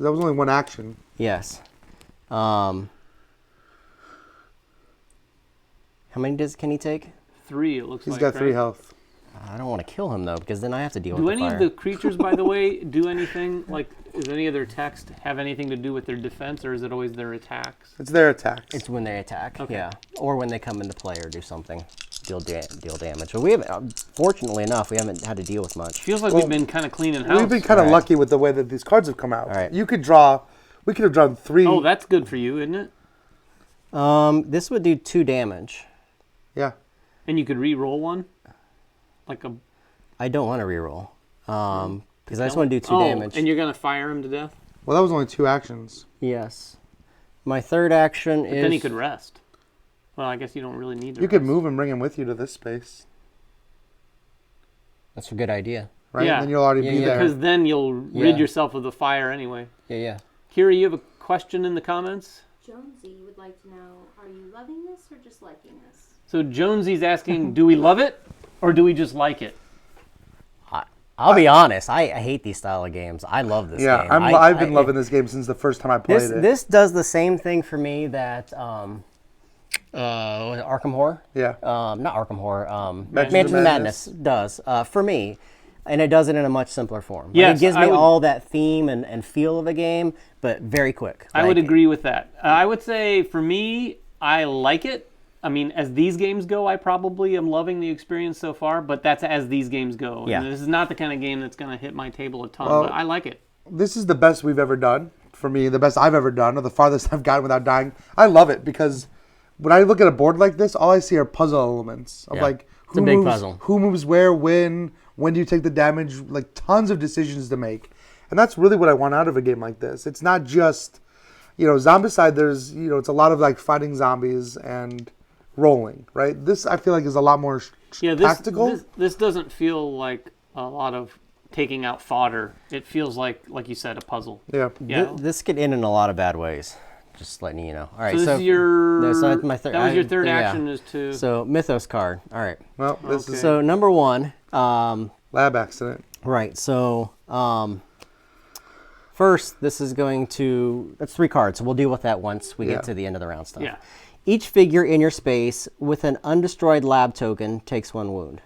That was only 1 action. Yes. How many can he take? 3. It looks He's like. got 3 right? health. I don't want to kill him though, because then I have to deal Do with any the of fire. the creatures, by the way, do anything? Like, is any of their text have anything to do with their defense, or is it always their attacks? It's their attacks. It's when they attack. Okay. Yeah, or when they come into play or do something, deal damage. But we haven't. Fortunately enough, we haven't had to deal with much. Feels like we've been kind of cleaning house. We've been kind of Right. lucky with the way that these cards have come out. All right. You could draw. We could have drawn 3. Oh, that's good for you, isn't it? This would do 2 damage. Yeah. And you could re-roll one, like a. I don't want to reroll. Because I just want to do 2 oh, damage. and you're gonna fire him to death. Well, that was only 2 actions. Yes. My third action But is. then he could rest. Well, I guess you don't really need to. You could rest. move and bring him with you to this space, That's a good idea. right? Yeah. Then you'll already Yeah, be yeah. there. Because then you'll rid Yeah. yourself of the fire anyway. Yeah. Kira, you have a question in the comments? Jonesy would like to know, are you loving this or just liking this? So Jonesy's asking, do we love it or do we just like it? I'll be honest. I hate these style of games. I love this Yeah, game. I've been loving this game since the first time I played it. This does the same thing for me that what was it, Arkham Horror. Yeah. Not Arkham Horror. Mansion Mansion of of Madness. Madness does for me, and it does it in a much simpler form. Like, Yes, it gives I me would- all that theme and feel of a game, but very quick. I would Like, agree with that. I would say for me, I like it. I mean, as these games go, I probably am loving the experience so far, but that's as these games go. Yeah. And this is not the kind of game that's going to hit my table a ton, Well, but I like it. This is the best we've ever done. For me, the best I've ever done, or the farthest I've gotten without dying. I love it because when I look at a board like this, all I see are puzzle elements of Yeah. like It's a big puzzle. Who moves where, when do you take the damage, like tons of decisions to make. And that's really what I want out of a game like this. It's not just, Zombicide, there's, it's a lot of like fighting zombies and rolling, right? This I feel like is a lot more tactical. This doesn't feel like a lot of taking out fodder. It feels like you said, a puzzle. Yeah. Yeah. This could end in a lot of bad ways. Just letting you know. All right. So this is your. No, so that's my that was your third action is to. So Mythos card. All right. Well, this is So number one. lab accident. Right. So first, this is going to. That's 3 cards. So we'll deal with that once we get to the end of the round stuff. Yeah. Each figure in your space with an undestroyed lab token takes 1 wound.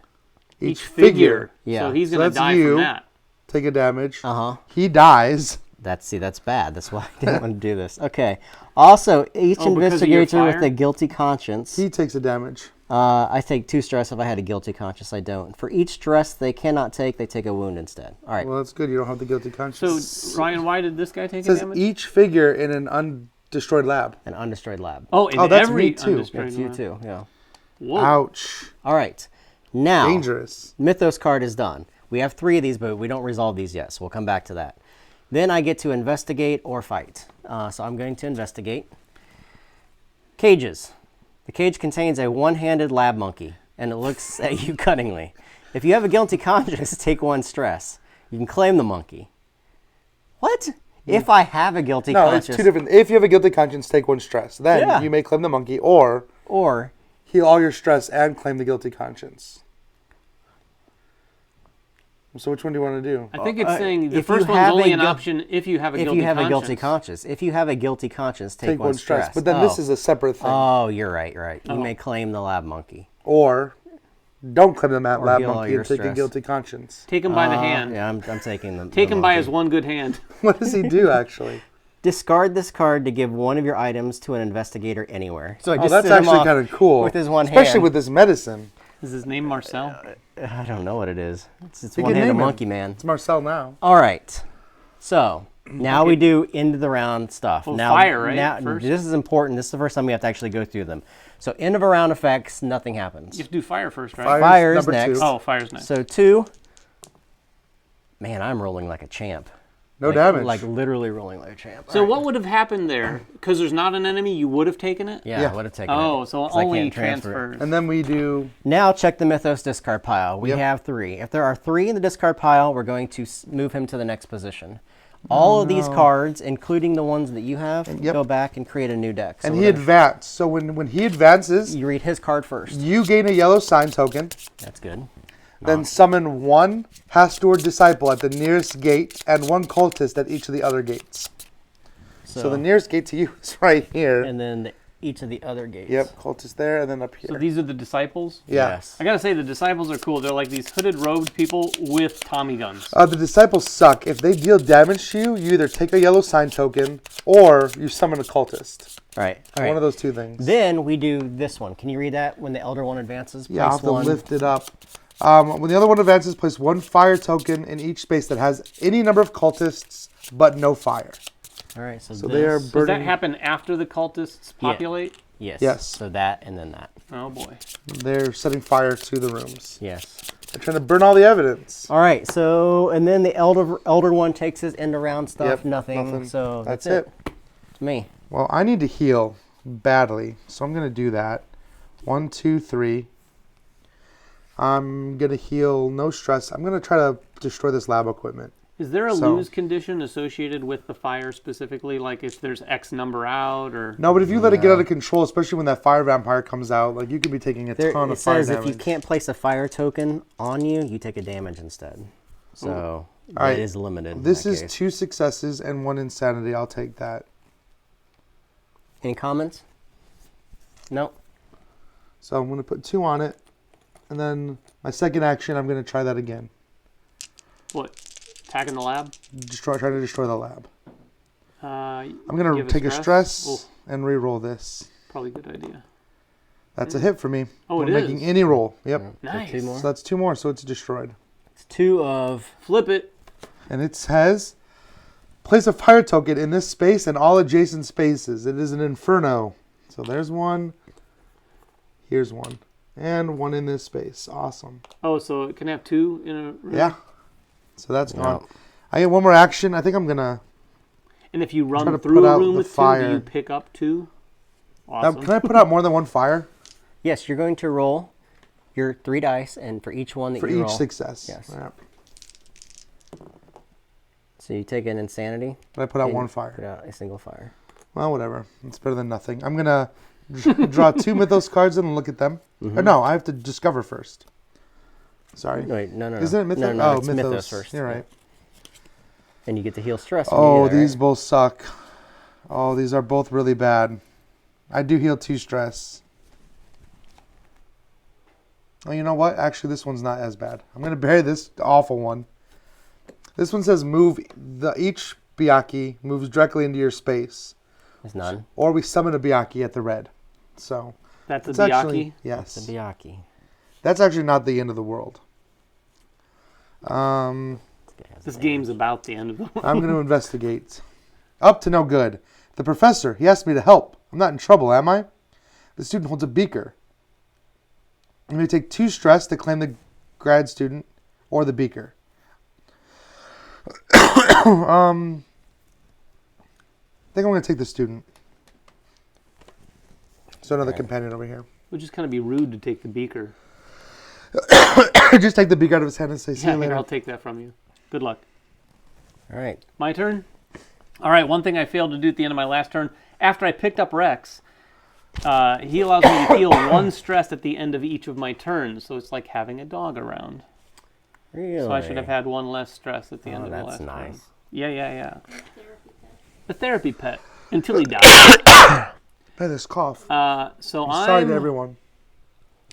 Each figure. Yeah. So he's So going to that's die you. from that. Take a damage. Uh-huh. He dies. That's bad. That's why I didn't want to do this. Okay. Also, each Oh, because of your investigator with fire? a guilty conscience. He takes a damage. I take 2 stress. If I had a guilty conscience, I don't. For each stress they cannot take, they take a wound instead. All right. Well, that's good. You don't have the guilty conscience. So, Ryan, why did this guy take It says damage? each figure in an undestroyed lab. An undestroyed lab. Oh, in that's every me too. undestroyed That's you one. too. Yeah. Whoa. Ouch. All right. Now, Dangerous. Mythos card is done. We have 3 of these, but we don't resolve these yet, so we'll come back to that. Then I get to investigate or fight. So I'm going to investigate. Cages. The cage contains a one-handed lab monkey, and it looks at you cunningly. If you have a guilty conscience, take 1 stress. You can claim the monkey. What? If I have a guilty No, conscience. it's 2 different. If you have a guilty conscience, take 1 stress. Then Yeah. you may claim the monkey or heal all your stress and claim the guilty conscience. So which one do you want to do? I think it's saying the if you first one's have only a an guil- option if you have a if guilty you have conscience. a guilty conscience. If you have a guilty conscience, take 1 stress. But then this is a separate thing. Oh, you're right. You may claim the lab monkey. Or don't claim the lab heal all monkey your and take a stress. guilty conscience. Take him by the hand. Yeah, I'm taking them. Take him by his one good hand. What does he do, actually? Discard this card to give one of your items to an investigator anywhere. So I Oh, just that's sent him actually off kind of cool. with his one Especially hand. with this medicine. Is his name Marcel? I don't know what it is. It's You can one-handed name him. monkey man. It's Marcel now. All right. So now we do end of the round stuff. Well, now, fire, right, Now, first? this is important. This is the first time we have to actually go through them. So end of a round effects, nothing happens. You have to do fire first, right? Fire's number next. 2. Oh, fire's next. So 2. Man, I'm rolling like a champ. No Like- damage. Like literally rolling like a champ. So what would have happened there? Because there's not an enemy, you would have taken it? Yeah, Yeah. I would have taken it. Oh, so 'cause I only can't transfer it. transfers. And then we do... Now check the Mythos discard pile. We Yep. have 3. If there are 3 in the discard pile, we're going to move him to the next position. All of these cards, including the ones that you have, Yep. go back and create a new deck. So And we're he gonna- advanced. So when he advances, you read his card first. you gain a yellow sign token. That's good. Then summon 1 Hastur disciple at the nearest gate and 1 cultist at each of the other gates. So the nearest gate to you is right here. And then each of the other gates. Yep, cultist there and then up here. So these are the disciples? Yeah. Yes. I gotta say, the disciples are cool. They're like these hooded robed people with Tommy guns. The disciples suck. If they deal damage to you, you either take a yellow sign token or you summon a cultist. Right. All One right. of those 2 things. Then we do this one. Can you read that? When the Elder One advances, Yeah, I'll place have to 1. lift it up. When the other one advances, place 1 fire token in each space that has any number of cultists but no fire. All right. So, So this, they are Does that burning. happen after the cultists populate? Yes. Yes. So that and then that. Oh boy. They're setting fire to the rooms. Yes. They're trying to burn all the evidence. All right. So and then the Elder One takes his end around stuff. Yep, nothing. So That's it. it. It's me. Well, I need to heal badly, so I'm going to do that. 1, 2, 3. I'm going to heal no stress. I'm going to try to destroy this lab equipment. Is there a So- lose condition associated with the fire specifically? Like if there's X number out or... No, but if you let it get out of control, especially when that fire vampire comes out, like you could be taking a There, ton it of fire says if damage. you can't place a fire token on you, you take a damage instead. So it right. is limited. in This that is case. 2 successes and 1 insanity. I'll take that. Any comments? No. So I'm going to put 2 on it, and then my second action, I'm going to try that again. What? Attacking the lab? Try to destroy the lab. I'm I'm going to take a stress and re-roll this. probably a good idea. That's a hit for me. Oh, I'm it making is? any roll. Yep. Nice. So 2 more. So that's 2 more, so it's destroyed. It's 2 of... Flip it. And it says, place a fire token in this space and all adjacent spaces. It is an inferno. So there's one. Here's one. And one in this space. Awesome. Oh, so it can have 2 in a room? Yeah. So that's gone. No. I get one more action. I think I'm going to... And if you Try to run put through a out room the with fire. 2, do you pick up 2? Awesome. Can I put out more than one fire? Yes, you're going to roll your 3 dice, and for each one that For you each roll... success. Yes. All right. So you take an insanity. But I put out and one Put fire. out a single fire. Well, whatever. It's better than nothing. I'm going to draw 2 mythos cards and look at them. Or no, I have to discover first. Sorry. Wait, no. Isn't it mythos? No, Oh, it's mythos. first. You're right. And you get to heal stress. when Oh, you do that, these right? both suck. Oh, these are both really bad. I do heal 2 stress. Oh, you know what? Actually, this one's not as bad. I'm going to bury this awful one. This one says move each Byaku moves directly into your space. There's none. Or we summon a Byaku at the red. So That's a it's Byaku? actually yes. It's a Byaku. That's actually not the end of the world. This game's about the end of the world. I'm going to investigate. Up to no good. The professor, he asked me to help. I'm not in trouble, am I? The student holds a beaker. I'm going to take 2 stress to claim the grad student or the beaker. I think I'm going to take the student. So another companion over here. It would just kind of be rude to take the beaker. Just take the beaker out of his hand and say, see Yeah, you here, later. I'll take that from you. Good luck. All right. My turn? All right, one thing I failed to do at the end of my last turn, after I picked up Rex, he allows me to heal 1 stress at the end of each of my turns, so it's like having a dog around. Really? So I should have had 1 less stress at the end of the that's last nice. turn. Yeah. Therapy pet. The therapy pet, until he dies. By this cough. So I'm sorry to everyone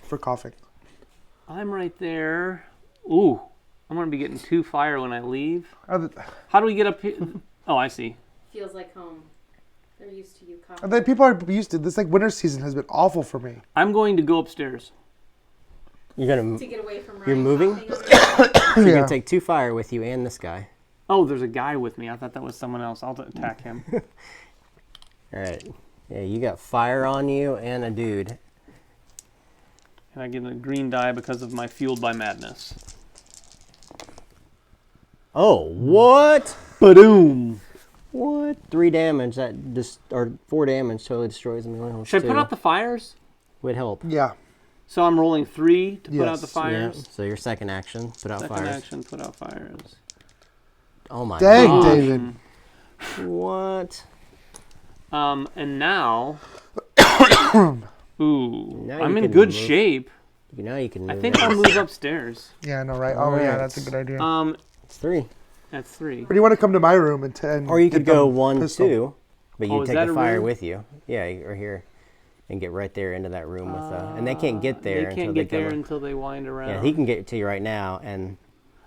for coughing. I'm right there. Ooh, I'm going to be getting 2 fire when I leave. Are How do we get up here? Oh, I see. Feels like home. They're used to you coughing. people are used to this. Like winter season has been awful for me. I'm going to go upstairs. You're gonna To get away from You're Ryan moving? coughing under you're Yeah. gonna take 2 fire with you and this guy. Oh, there's a guy with me. I thought that was someone else. I'll attack him. All right. Yeah, you got fire on you and a dude. And I get a green die because of my fueled by madness. Oh, what? Ba-doom! What? 3 damage. That just or 4 damage totally destroys him. He only holds Should I 2. put out the fires? Would help. Yeah. So I'm rolling 3 to put out the Yes. Yeah. fires. So your second action, put out Second fires. action, put out fires. Oh my Dang, god. David. What? And now, ooh, Now I'm you in can good move. shape. Now you can move. I think in. I'll move upstairs. Yeah, I know, right? Oh, yeah, Alright. that's a good idea. It's 3. That's 3. Or do you want to come to my room and Or you get could go them 1, pistol? 2, but Oh, you is take that the a fire room? with you. Yeah, or here, and get right there into that room with. And they can't get there They until can't they get there come. until they wind around. Yeah, he can get to you right now, and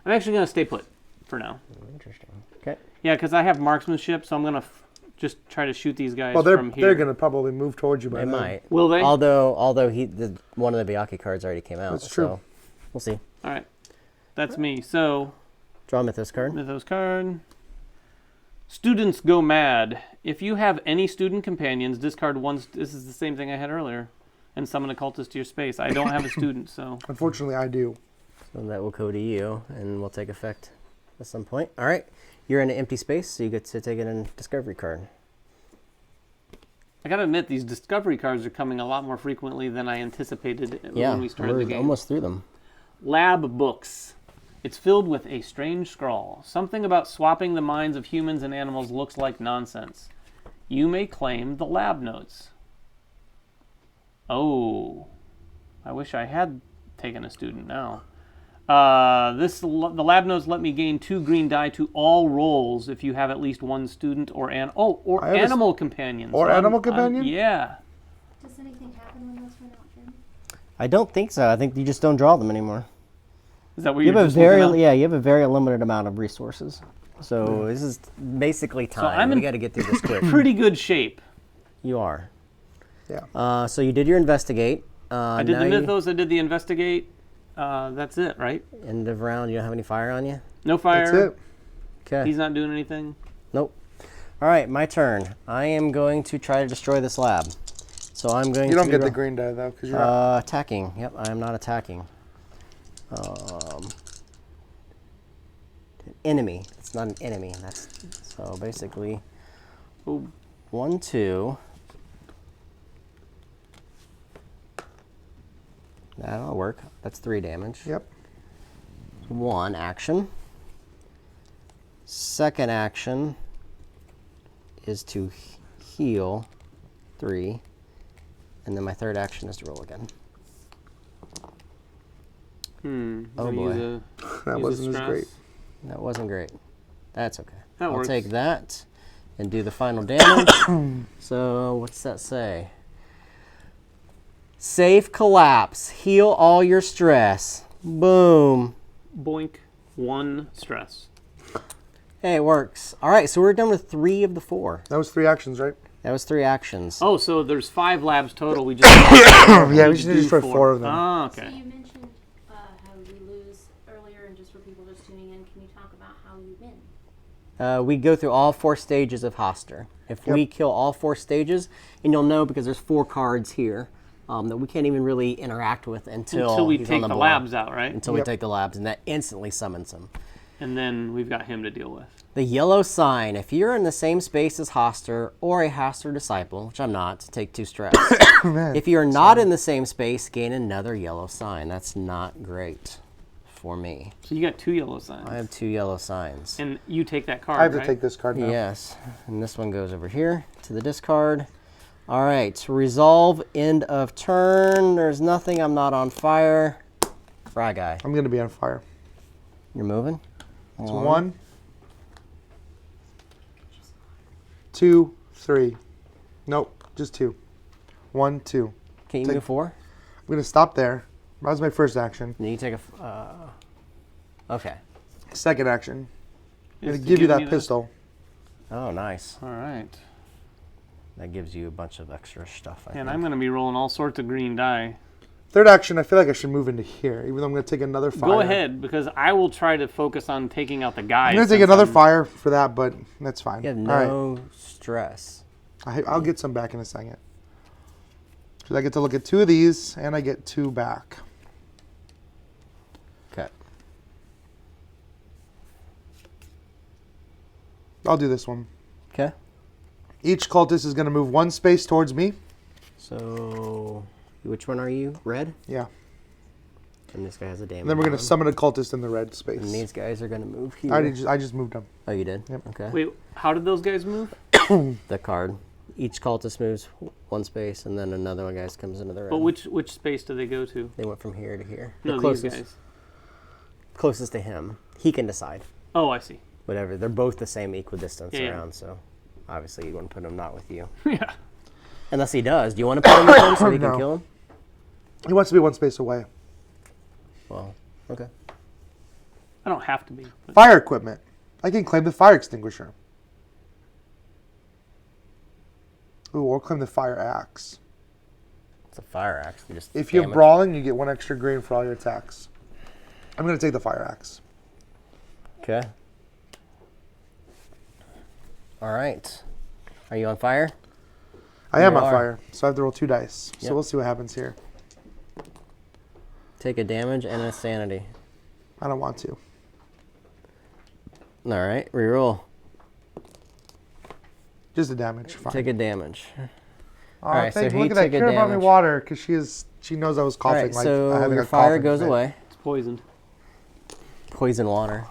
I'm actually going to stay put for now. interesting. Okay. Yeah, because I have marksmanship, so I'm going to just try to shoot these guys Well, from here. they're going to probably move towards you by They then. might. Will they? Although one of the Byaku cards already came out. That's true. So we'll see. All right. That's me. So, Draw a Mythos card. Mythos card. Students go mad. If you have any student companions, discard 1. This is the same thing I had earlier. And summon a cultist to your space. I don't have a student, so. Unfortunately, I do. So that will go to you, and will take effect at some point. All right. You're in an empty space, so you get to take a discovery card. I gotta admit, these discovery cards are coming a lot more frequently than I anticipated Yeah, when we started we're the game. almost through them. Lab books. It's filled with a strange scrawl. Something about swapping the minds of humans and animals looks like nonsense. You may claim the lab notes. Oh, I wish I had taken a student now. The lab notes let me gain 2 green die to all rolls if you have at least 1 student or I have animal companions. Or So animal companion? Yeah. Does anything happen when those run out, Jim? I don't think so. I think you just don't draw them anymore. Is that what You you're have a just looking up? you have a very limited amount of resources. So this is basically time. I'm We in got to get through this quick. Pretty good shape. You are. Yeah. So you did your investigate. I did the mythos. I did the investigate. That's it, right? End of round. You don't have any fire on you? No fire. That's it. Okay. He's not doing anything. Nope. All right, my turn. I am going to try to destroy this lab. So I'm going to... You don't get the green die, though, because you're not. Attacking. Yep, I am not attacking. Enemy. It's not an enemy. That's so basically... Oh. 1, 2. That'll work. That's 3 damage. Yep. 1 action. Second action is to heal 3. And then my third action is to roll again. Oh boy. That wasn't as great. That wasn't great. That's okay. That I'll works. take that and do the final damage. So what's that say? Safe collapse. Heal all your stress. Boom. Boink. 1 stress. Hey, it works. All right, so we're done with 3 of the 4. That was 3 actions, right? That was 3 actions. Oh, so there's 5 labs total. We just Yeah, we should destroy 4 of them. Oh, So okay. you mentioned how we lose earlier, and just for people just tuning in, can you talk about how you win? We go through all 4 stages of Hoster. If we kill all 4 stages, and you'll know because there's 4 cards here that we can't even really interact with until we he's take on the board. labs out, right? Until we take the labs, and that instantly summons him. And then we've got him to deal with. The yellow sign. If you're in the same space as Hoster or a Hoster disciple, which I'm not, take 2 stress. Man. If you're not in the same space, gain another yellow sign. That's not great for me. So you got 2 yellow signs. I have 2 yellow signs. And you take that card, I have to right? take this card now. Yes, and this one goes over here to the discard. All right, resolve end of turn. There's nothing. I'm not on fire. Fry guy. I'm going to be on fire. You're moving? It's 1, 2, 3. Nope, just 2. 1, 2. Can you Take- move 4? I'm going to stop there. That was my first action. Then you take okay. Second action. I'm Is going to to give you me that pistol. Oh, nice. All right. That gives you a bunch of extra stuff, I And think. I'm going to be rolling all sorts of green die. Third action, I feel like I should move into here, even though I'm going to take another fire. Go ahead, because I will try to focus on taking out the guys. I'm going to take another fire for that, but that's fine. You have All right. no stress. I'll get some back in a second. Because I get to look at 2 of these, and I get 2 back. Okay. I'll do this one. Okay. Each cultist is going to move 1 space towards me. So, which one are you? Red? Yeah. And this guy has a damage. And then we're going to on. summon a cultist in the red space. And these guys are going to move here. I just moved them. Oh, you did? Yep. Okay. Wait, how did those guys move? The card. Each cultist moves 1 space, and then another one guys comes into the red. But which space do they go to? They went from here to here. No, the these closest, guys. closest to him. He can decide. Oh, I see. Whatever. They're both the same equidistance Yeah. around, so obviously you want to put him not with you. Yeah. Unless he does. Do you want to put him with him so he can No. kill him? He wants to be 1 space away. Well, okay. I don't have to be. But Fire equipment. I can claim the fire extinguisher. Ooh, or claim the fire axe. It's a fire axe. You just If you're damage. brawling, you get 1 extra green for all your attacks. I'm going to take the fire axe. Okay. All right. Are you on fire? I am You on are. fire, so I have to roll 2 dice. Yep. So we'll see what happens here. Take a damage and a sanity. I don't want to. All right. Reroll. Just the damage. Fine. Take a damage. Oh, Alright, so thank he look at that. took a Care about me damage. water because she knows I was All coughing. right. like So having your a fire coughing goes fit. away. it's poisoned. Poison water.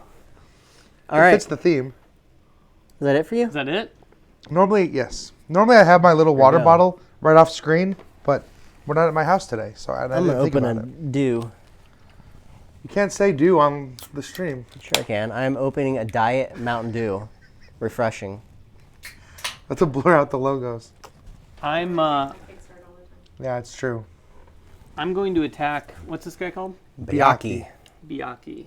All It right. fits the theme. Is that it for you? Is that it? Normally, yes. Normally, I have my little water go. bottle right off screen, but we're not at my house today, so I I'm didn't gonna think open about a it. dew. You can't say "do" on the stream. Sure I can. I'm opening a Diet Mountain Dew. Refreshing. That's to blur out the logos. I'm Kickstart all the time. Yeah, it's true. going to attack. What's this guy called? Byaku. Byaku.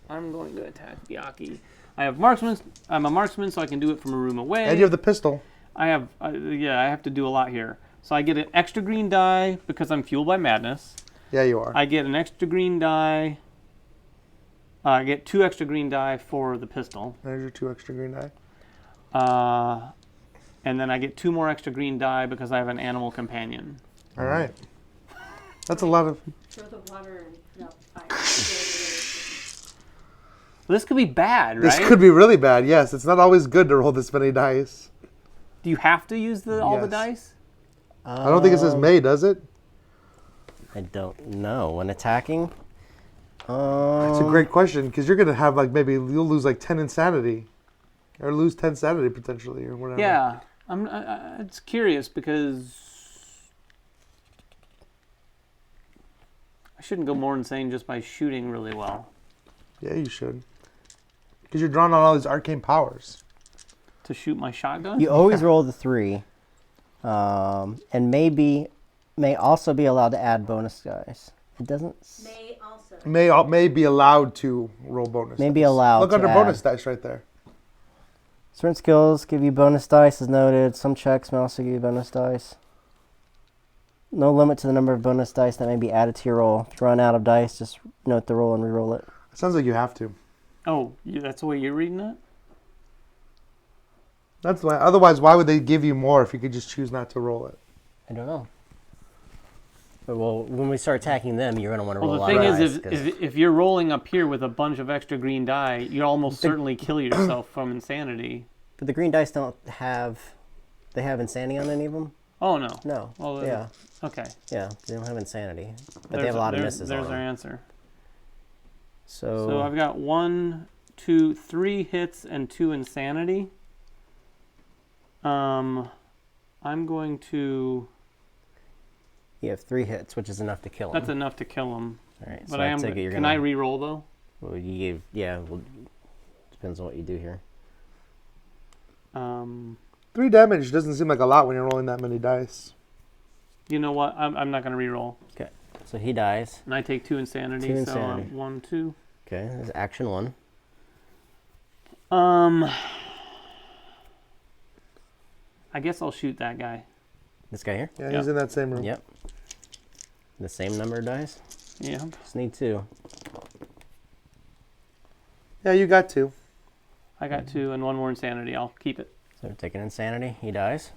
I'm going to attack Byaku. I have marksman. I'm a marksman, so I can do it from a room away. And you have the pistol. I have, I have to do a lot here. So I get an extra green die because I'm fueled by madness. Yeah, you are. I get an extra green die. I get 2 extra green die for the pistol. There's your 2 extra green die. And then I get 2 more extra green die because I have an animal companion. All right. That's a lot of... Throw the water and put out fire. This could be bad, right? This could be really bad, yes. It's not always good to roll this many dice. Do you have to use all the Yes. dice? I don't think it says may, does it? I don't know. When attacking? It's a great question, because you're going to have, like, maybe you'll lose, like, 10 insanity. Or lose 10 sanity, potentially, or whatever. Yeah. It's curious because I shouldn't go more insane just by shooting really well. Yeah, you should. Because you're drawing on all these arcane powers. To shoot my shotgun? You always roll the 3. And may also be allowed to add bonus dice. It doesn't... May also. May be allowed to roll bonus May be dice. allowed Look to under add. bonus dice right there. Certain skills give you bonus dice as noted. Some checks may also give you bonus dice. No limit to the number of bonus dice that may be added to your roll. If you run out of dice, just note the roll and re-roll it. It sounds like you have to. Oh, that's the way you're reading it? That's why. Otherwise, why would they give you more if you could just choose not to roll it? I don't know. But well, when we start attacking them, you're going to want to roll Well, a the lot thing of is, dice. if you're rolling up here with a bunch of extra green die, you'll almost certainly kill yourself from insanity. But the green dice don't have... They have insanity on any of them? Oh, no. No. Well, Yeah. Okay. Yeah, they don't have insanity. But they have a lot of misses There's on our them. answer. So So I've got 1, 2, 3 hits and 2 insanity. I'm going to... you have 3 hits, which is enough to kill him. That's enough to kill him. All right, But so I I am. take it you're Can gonna... I re-roll though? Well, you gave... Yeah, well, depends on what you do here. 3 damage doesn't seem like a lot when you're rolling that many dice. You know what? I'm not going to re-roll. Okay, so he dies. And I take 2 insanity. 2 So insanity. 1, 2. Okay, there's action 1. I guess I'll shoot that guy. This guy here? Yeah, he's in that same room. Yep. The same number of dice? Yeah. Just need 2. Yeah, you got 2. I got 2 and 1 more insanity. I'll keep it. So taking insanity, he dies.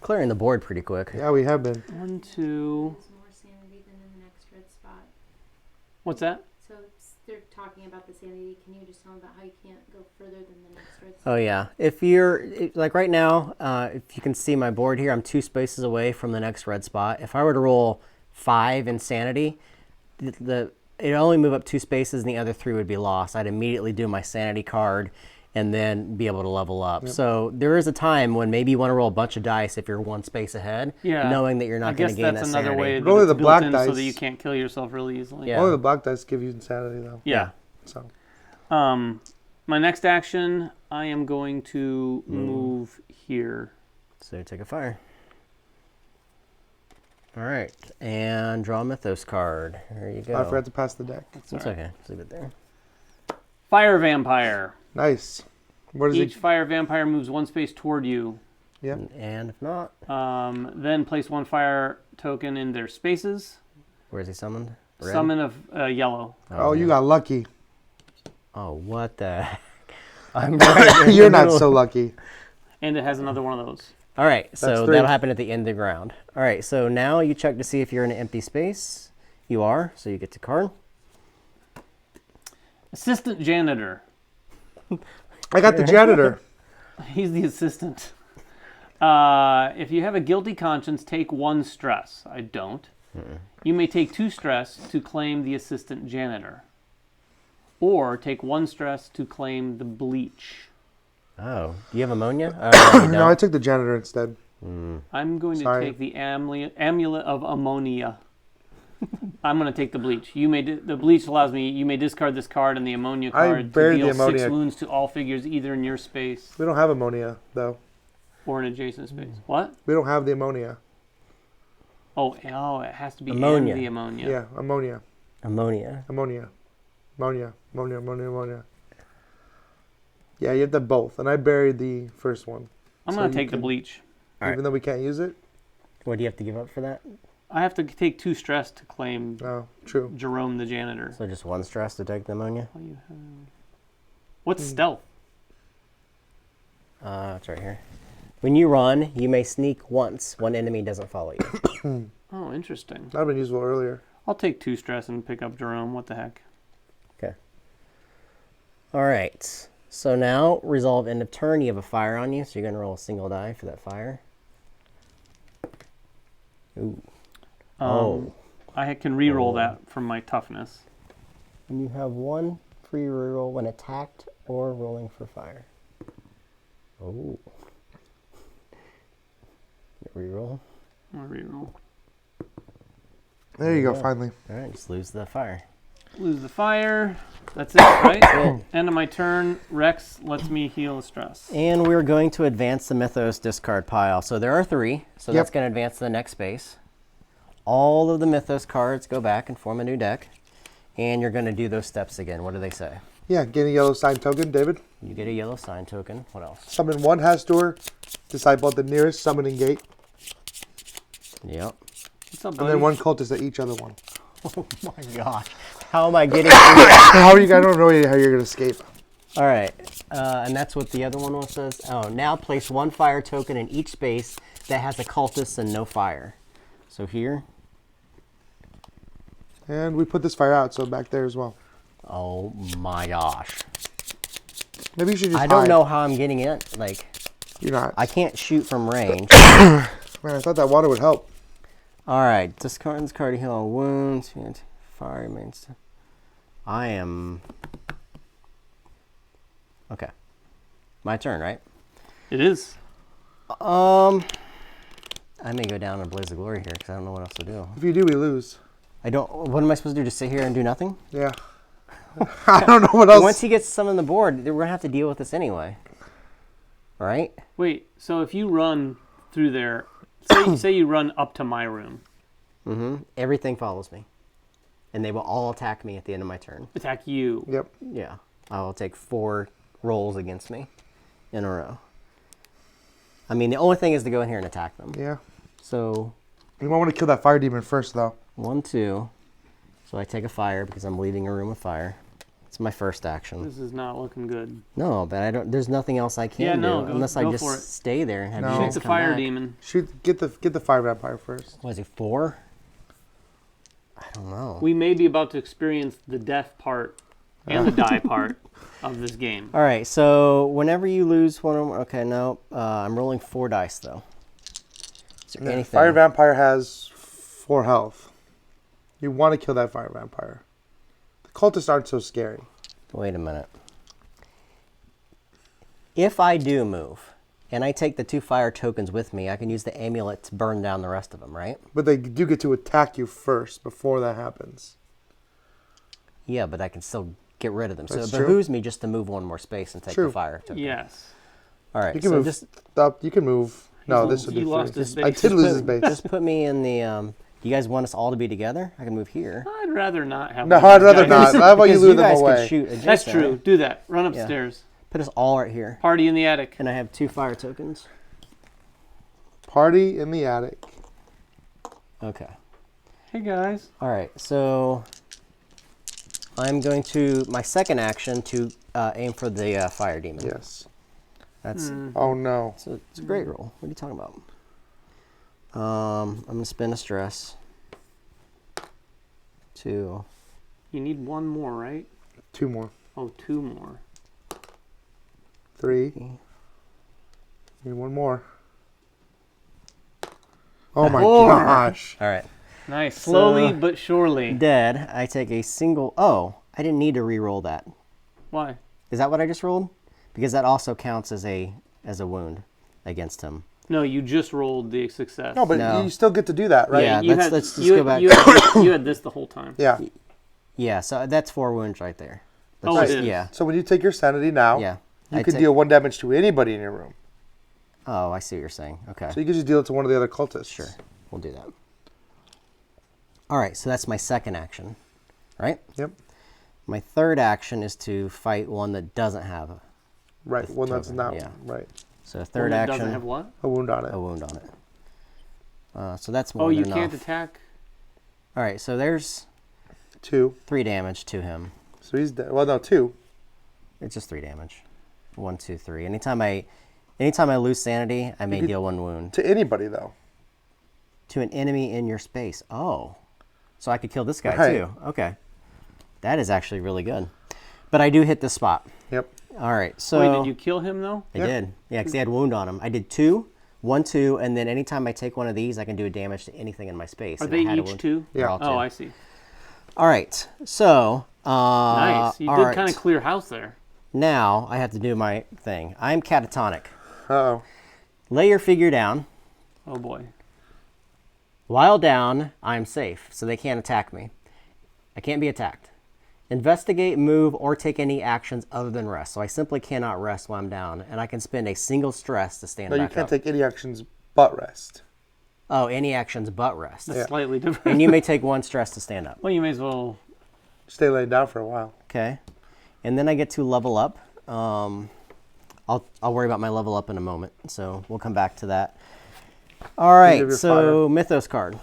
Clearing the board pretty quick. Yeah, we have been. 1, 2. There's more sanity than in the next red spot. What's that? So they're talking about the sanity. Can you just tell them about how you can't go further than the next red spot? Oh yeah, like right now, if you can see my board here, I'm 2 spaces away from the next red spot. If I were to roll 5 insanity, it'd only move up 2 spaces and the other 3 would be lost. I'd immediately do my sanity card and then be able to level up. Yep. So there is a time when maybe you want to roll a bunch of dice if you're 1 space ahead, Yeah. knowing that you're not going to gain that that's another sanity. way that Only it's the built black in so that dice. you can't kill yourself really easily. Yeah. Only the black dice give you insanity, though. Yeah. So My next action, I am going to move here. So take a fire. All right, and draw a mythos card. There you go. I forgot to pass the deck. It's okay. Just leave it there. Fire vampire. Nice. Where does Each it? fire vampire moves 1 space toward you. Yeah. And if not, Then place 1 fire token in their spaces. where is he summoned? Red? Summon of yellow. Oh, you got lucky. Oh, what the heck? I'm right in the You're not middle. so lucky. And it has another one of those. All right, That's so 3. that'll happen at the end of the round. All right, so now you check to see if you're in an empty space. You are, so you get to card. Assistant janitor. I got the janitor. He's the assistant. If you have a guilty conscience, take 1 stress. I don't. You may take 2 stress to claim the assistant janitor. Or take 1 stress to claim the bleach. Oh, do you have ammonia? Oh, you No, I don't. took the janitor instead. I'm going to Sorry. take the amulet of ammonia. I'm going to take the bleach. The bleach allows me. You may discard this card and the ammonia I card to buried the deal 6 ammonia. wounds to all figures either in your space We don't have ammonia, though. or an adjacent space. What? We don't have the ammonia. Oh, it has to be Ammonia. and the ammonia. Yeah, ammonia. Ammonia. Ammonia. Ammonia. Yeah, you have to have both. And I buried the first one. I'm So going to you take the can- bleach. All right. Even though we can't use it? What do you have to give up for that? I have to take 2 stress to claim Oh, true. Jerome the janitor. So just 1 stress to take the ammonia? What's stealth? It's right here. When you run, you may sneak once. One enemy doesn't follow you. Oh, interesting. That would have been useful earlier. I'll take 2 stress and pick up Jerome. What the heck? Okay. All right. So now, resolve end of turn. You have a fire on you, so you're going to roll a single die for that fire. Ooh. I can re-roll that from my toughness. And you have 1 free reroll when attacked or rolling for fire. Oh. Reroll. I'll re-roll. There you go, finally. All right, just lose the fire. Lose the fire. That's it, right? End of my turn. Rex lets me heal the stress. And we're going to advance the Mythos discard pile. So there are 3, so that's going to advance to the next space. All of the Mythos cards go back and form a new deck. And you're going to do those steps again. What do they say? Yeah, get a yellow sign token, David. You get a yellow sign token. What else? Summon 1 Hastur. Disciple at the nearest summoning gate. Yep. What's up, And buddy? then 1 cultist at each other one. Oh my gosh. How am I getting through that? How are you? I don't know how you're going to escape. All right. And that's what the other one says. Oh, now place 1 fire token in each space that has a cultist and no fire. So here. And we put this fire out, so back there as well. Oh my gosh. Maybe you should just I don't hide. know how I'm getting it. Like, You're not. I can't shoot from range. Man, I thought that water would help. All right. Discard to heal all wounds. Fire remains. I am... Okay. My turn, right? It is. I may go down in a blaze of glory here because I don't know what else to do. If you do, we lose. I don't... What am I supposed to do? Just sit here and do nothing? Yeah. I don't know what else. Once he gets some on the board, we're going to have to deal with this anyway. Right? Wait, so if you run through there, say you run up to my room. Mm-hmm. Everything follows me. And they will all attack me at the end of my turn. Attack you. Yep. Yeah. I will take 4 rolls against me in a row. I mean, the only thing is to go in here and attack them. Yeah. So, You might want to kill that fire demon first, though. 1, 2. So I take a fire because I'm leaving a room with fire. It's my first action. This is not looking good. No, but I don't. There's nothing else I can Yeah, no, do go- unless I go just for it. stay there and have No. you Shoot guys the come fire back. demon. Shoot. Get the fire vampire first. Was he 4? I don't know. We may be about to experience the death part and the die part of this game. All right. So whenever you lose one, okay. No, I'm rolling 4 dice though. Is there anything? Fire vampire has 4 health. You want to kill that fire vampire. The cultists aren't so scary. Wait a minute. If I do move, and I take the 2 fire tokens with me, I can use the amulet to burn down the rest of them, right? But they do get to attack you first before that happens. Yeah, but I can still get rid of them. So That's it true. behooves me just to move 1 more space and take True. the fire token. Yes. All right. You can so move just up. You can move. No, He this would be lost 3. his I base. did lose his base. just put me in the. Do you guys want us all to be together? I can move here. I'd rather not have No, one of I'd these rather guys. not. How about you Because lure them guys away? could shoot adjacent, That's true. right? Do that. Run upstairs. Put us all right here. Party in the attic. And I have 2 fire tokens. Party in the attic. Okay. Hey guys. All right. So I'm going to my second action to aim for the fire demon. Yes. That's Oh no. so it's a great roll. What are you talking about? I'm gonna spend a stress. 2. You need 1 more, right? 2 more. Oh, 2 more. 3. Need 1 more. Oh my 4. gosh. All right. Nice. Slowly So- but surely. Dead. I take a single. Oh, I didn't need to re-roll that. Why? Is that what I just rolled? Because that also counts as a wound against him. No, you just rolled the success. No, but No. you still get to do that, right? Yeah. you let's just you, go back. You had this the whole time. Yeah. Yeah. So that's 4 wounds right there. That's Oh, it just- is. Yeah. So when you take your sanity now, Yeah. you I can take- deal 1 damage to anybody in your room. Oh, I see what you're saying. Okay. So you can just deal it to one of the other cultists. Sure. We'll do that. All right. So that's my second action, right? Yep. My third action is to fight one that doesn't have Right. One that's token, not yeah. right. so One third that action doesn't have what? A wound on it. a wound on it. So that's more Oh, than you enough. can't attack? All right, so there's 2. 3 damage to him. So he's dead. Well, no, 2. It's just 3 damage. 1, 2, 3. Anytime I lose sanity, I may deal 1 wound. To anybody, though. To an enemy in your space. Oh. So I could kill this guy, Right. too. Okay. That is actually really good. But I do hit this spot. Yep. All right, so... Wait, did you kill him, though? I did. Yeah, because he had wound on him. I did 2, 1, 2, and then anytime I take one of these, I can do a damage to anything in my space. Are And they I had a each wound. 2? They're Yeah. all 2. Oh, I see. All right, so... Nice. You all did right. kind of clear house there. Now, I have to do my thing. I'm catatonic. Uh-oh. Lay your figure down. Oh, boy. While down, I'm safe, so they can't attack me. I can't be attacked. Investigate, move, or take any actions other than rest. So I simply cannot rest while I'm down, and I can spend a single stress to stand No, you back can't up. take any actions but rest. Oh, any actions but rest. That's Yeah. slightly different. And you may take 1 stress to stand up. Well, you may as well... Stay laying down for a while. Okay. And then I get to level up. I'll worry about my level up in a moment, so we'll come back to that. All right, your so Mythos card.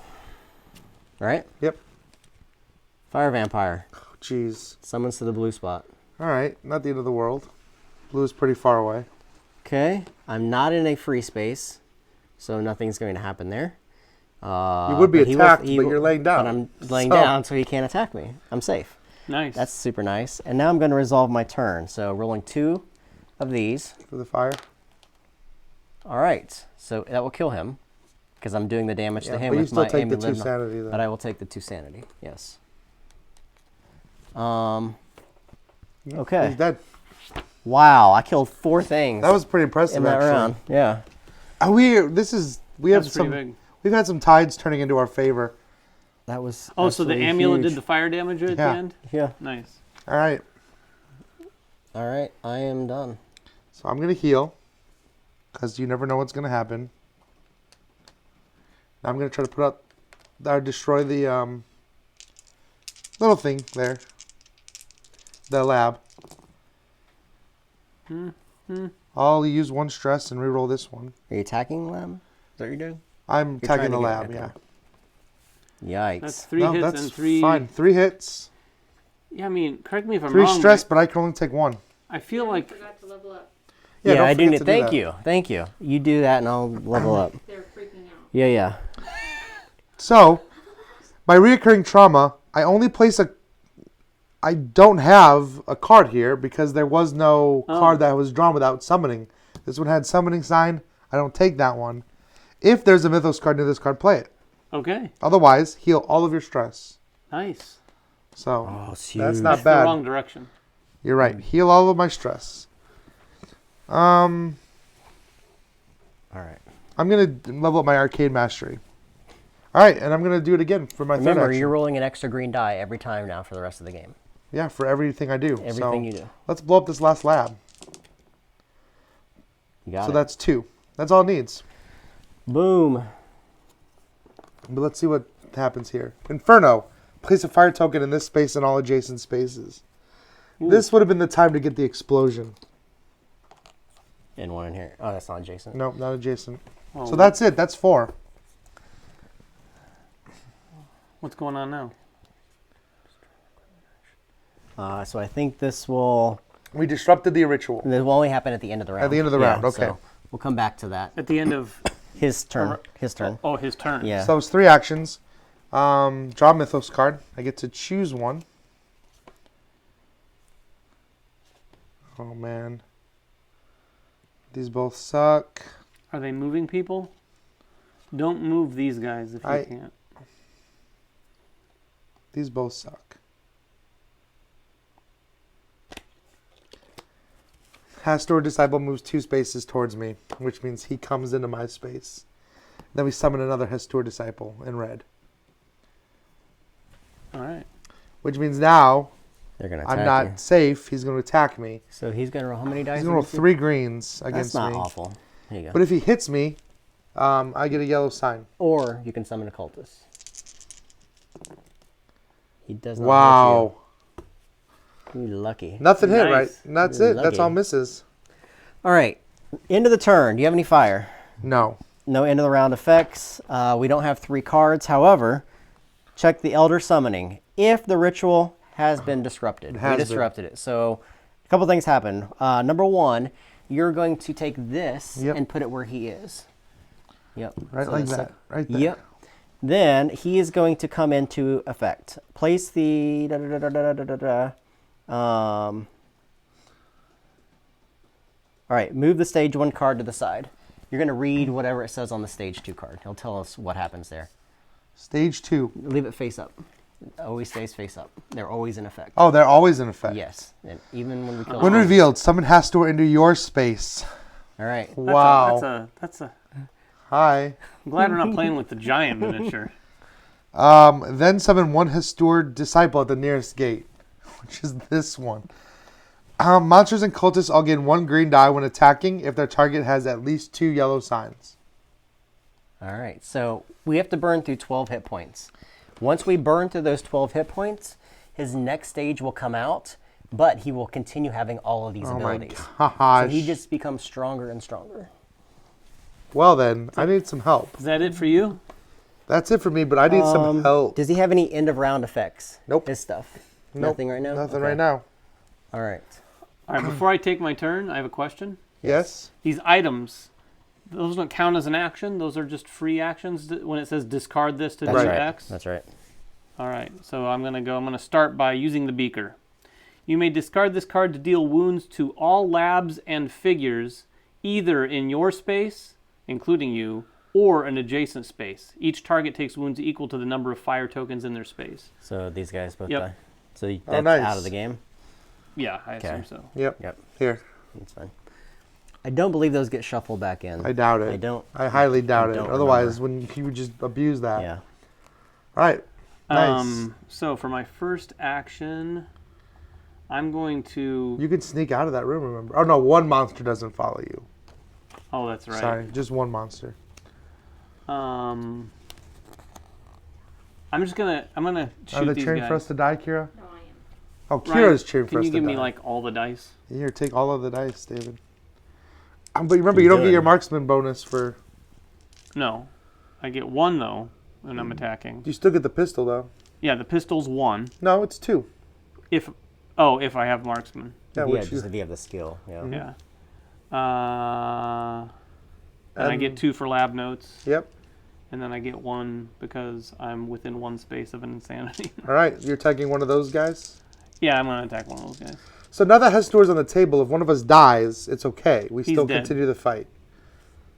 Right? Yep. Fire Vampire. Oh, jeez. Summons to the blue spot. All right. Not the end of the world. Blue is pretty far away. Okay. I'm not in a free space, so nothing's going to happen there. You would be but he will- attacked, he but will- you're laying down. But I'm laying So- down, so he can't attack me. I'm safe. Nice. That's super nice. And now I'm going to resolve my turn. So rolling 2 of these. For the fire. All right. So that will kill him because I'm doing the damage Yeah, to him but you with still my take the amulet 2 of- sanity, though. But I will take the 2 sanity. Yes. Yeah, Okay. He's dead. Wow, I killed 4 things That was pretty impressive, in that actually. round. Yeah. We have That's pretty some. big. We've had some tides turning into our favor. That was Oh, so the absolutely amulet huge. did the fire damage at the Yeah. end? Yeah. Nice. All right. All right, I am done. So I'm gonna heal, because you never know what's gonna happen. Now I'm gonna try to put out, or destroy the little thing there, the lab. I'll use 1 stress and reroll this one. Are you attacking lab? Is that what you're doing? I'm attacking trying the to lab. get- Yeah. okay. Yikes. That's 3 No, hits that's and 3... fine. 3 hits, Yeah, I mean, correct me if I'm 3 wrong, stress, but but I can only take 1. I feel like... forgot to level up. Yeah, don't I do forget need. to Thank that. you. Thank you. You do that and I'll level up. They're freaking out. Yeah, yeah. So, by reoccurring trauma, I only place a. I don't have a card here because there was no card that was drawn without summoning. This one had summoning sign. I don't take that one. If there's a Mythos card near this card, play it. Okay, Otherwise, heal all of your stress. nice. So, Oh, it's that's huge. not That's the bad. wrong direction. You're right. Heal all of my stress. All right. I'm going to level up my Arcade Mastery. All right, and I'm going to do it again for my third Remember, action. you're rolling an extra green die every time now for the rest of the game. Yeah, for everything I do. Everything you do. Let's blow up this last lab. You got So it. that's 2. That's all it needs. Boom. But let's see what happens here. Inferno. Place a fire token in this space and all adjacent spaces. This would have been the time to get the explosion. And one in here. Oh, that's not adjacent. Nope, not adjacent. Oh, So that's it. That's 4. What's going on now? So I think this will disrupted the ritual. only happen at the end of the round. At the end of the round, okay. So we'll come back to that. At the end of... His turn. His turn. Oh, his turn. Yeah. So it's 3 actions. Draw a Mythos card. I get to choose one. Oh, man. These both suck. Are they moving people? Don't move these guys if you can't. These both suck. Hastor Disciple moves 2 spaces towards me, which means he comes into my space. Then we summon another Hastor Disciple in red. All right. Which means now They're going to attack I'm not you. safe. He's going to attack me. So he's going to roll how many dice? He's going to roll 3 greens against That's not me. awful. Here you go. But if he hits me, I get a yellow sign. Or you can summon a cultist. He does not Wow. hit you. You're lucky. Nothing hit, Nice. right? And that's You're it. That's lucky. all misses. All right. End of the turn. Do you have any fire? No. no end of the round effects. We don't have 3 cards. However, check the Elder Summoning. If the ritual has been disrupted, we disrupted it. So a couple things happen. Number 1, you're going to take this and put it where he is. Yep. Right, So like that's that. Right there. Yep. Then he is going to come into effect. Place the all right, move the stage 1 card to the side. You're going to read whatever it says on the stage 2 card. He'll tell us what happens there. Stage 2. Leave it face up. It always stays face up. They're always in effect. Oh, they're always in effect. Yes. And even when we kill When them. revealed, summon Hastor into your space. All right. Wow. That's a. Hi. I'm glad we're not playing with the giant miniature. Then summon 1 Hastor disciple at the nearest gate, which is this one. Monsters and cultists all gain 1 green die when attacking if their target has at least 2 yellow signs. All right. So we have to burn through 12 hit points. Once we burn through those 12 hit points, his next stage will come out, but he will continue having all of these abilities. My gosh. So he just becomes stronger and stronger. Well then, I need some help. Is that it for you? That's it for me, but I need some help. Does he have any end of round effects? Nope. His stuff? Nope. Nothing right now? Nothing Okay. right now. All right. All right, before I take my turn, I have a question. Yes? These items, those don't count as an action. Those are just free actions when it says discard this to do That's right. X. That's right. All right, so I'm going to start by using the beaker. You may discard this card to deal wounds to all labs and figures, either in your space, including you, or an adjacent space. Each target takes wounds equal to the number of fire tokens in their space. So these guys both Yep. die. So that's nice. out of the game? Yeah, I Okay. assume so. Yep. Yep. Here. That's fine. I don't believe those get shuffled back in. I doubt it. I don't. I highly doubt it. don't Otherwise, when you would just abuse that. Yeah. All right. Nice. So for my first action, I'm going to... You can sneak out of that room, remember? Oh, no, 1 monster doesn't follow you. Oh, that's right. Sorry, just 1 monster. I'm gonna shoot Are they these cheering guys. for us to die, Kira? No, I am. Oh, Ryan, Kira's cheering for can us you to give die. me like all the dice? Here, take all of the dice, David. But remember, you don't get your marksman bonus for... No, I get 1 though when I'm attacking. You still get the pistol, though. Yeah, the pistol's 1. No, it's 2. If I have marksman. Yeah, Yeah, which just if you have the skill. Yeah. Yeah. And I get 2 for lab notes, Yep. and then I get 1 because I'm within 1 space of an insanity. All right, you're attacking one of those guys? Yeah, I'm gonna attack one of those guys. So now that Hestor's on the table, if one of us dies, it's okay. We He's still dead. continue the fight.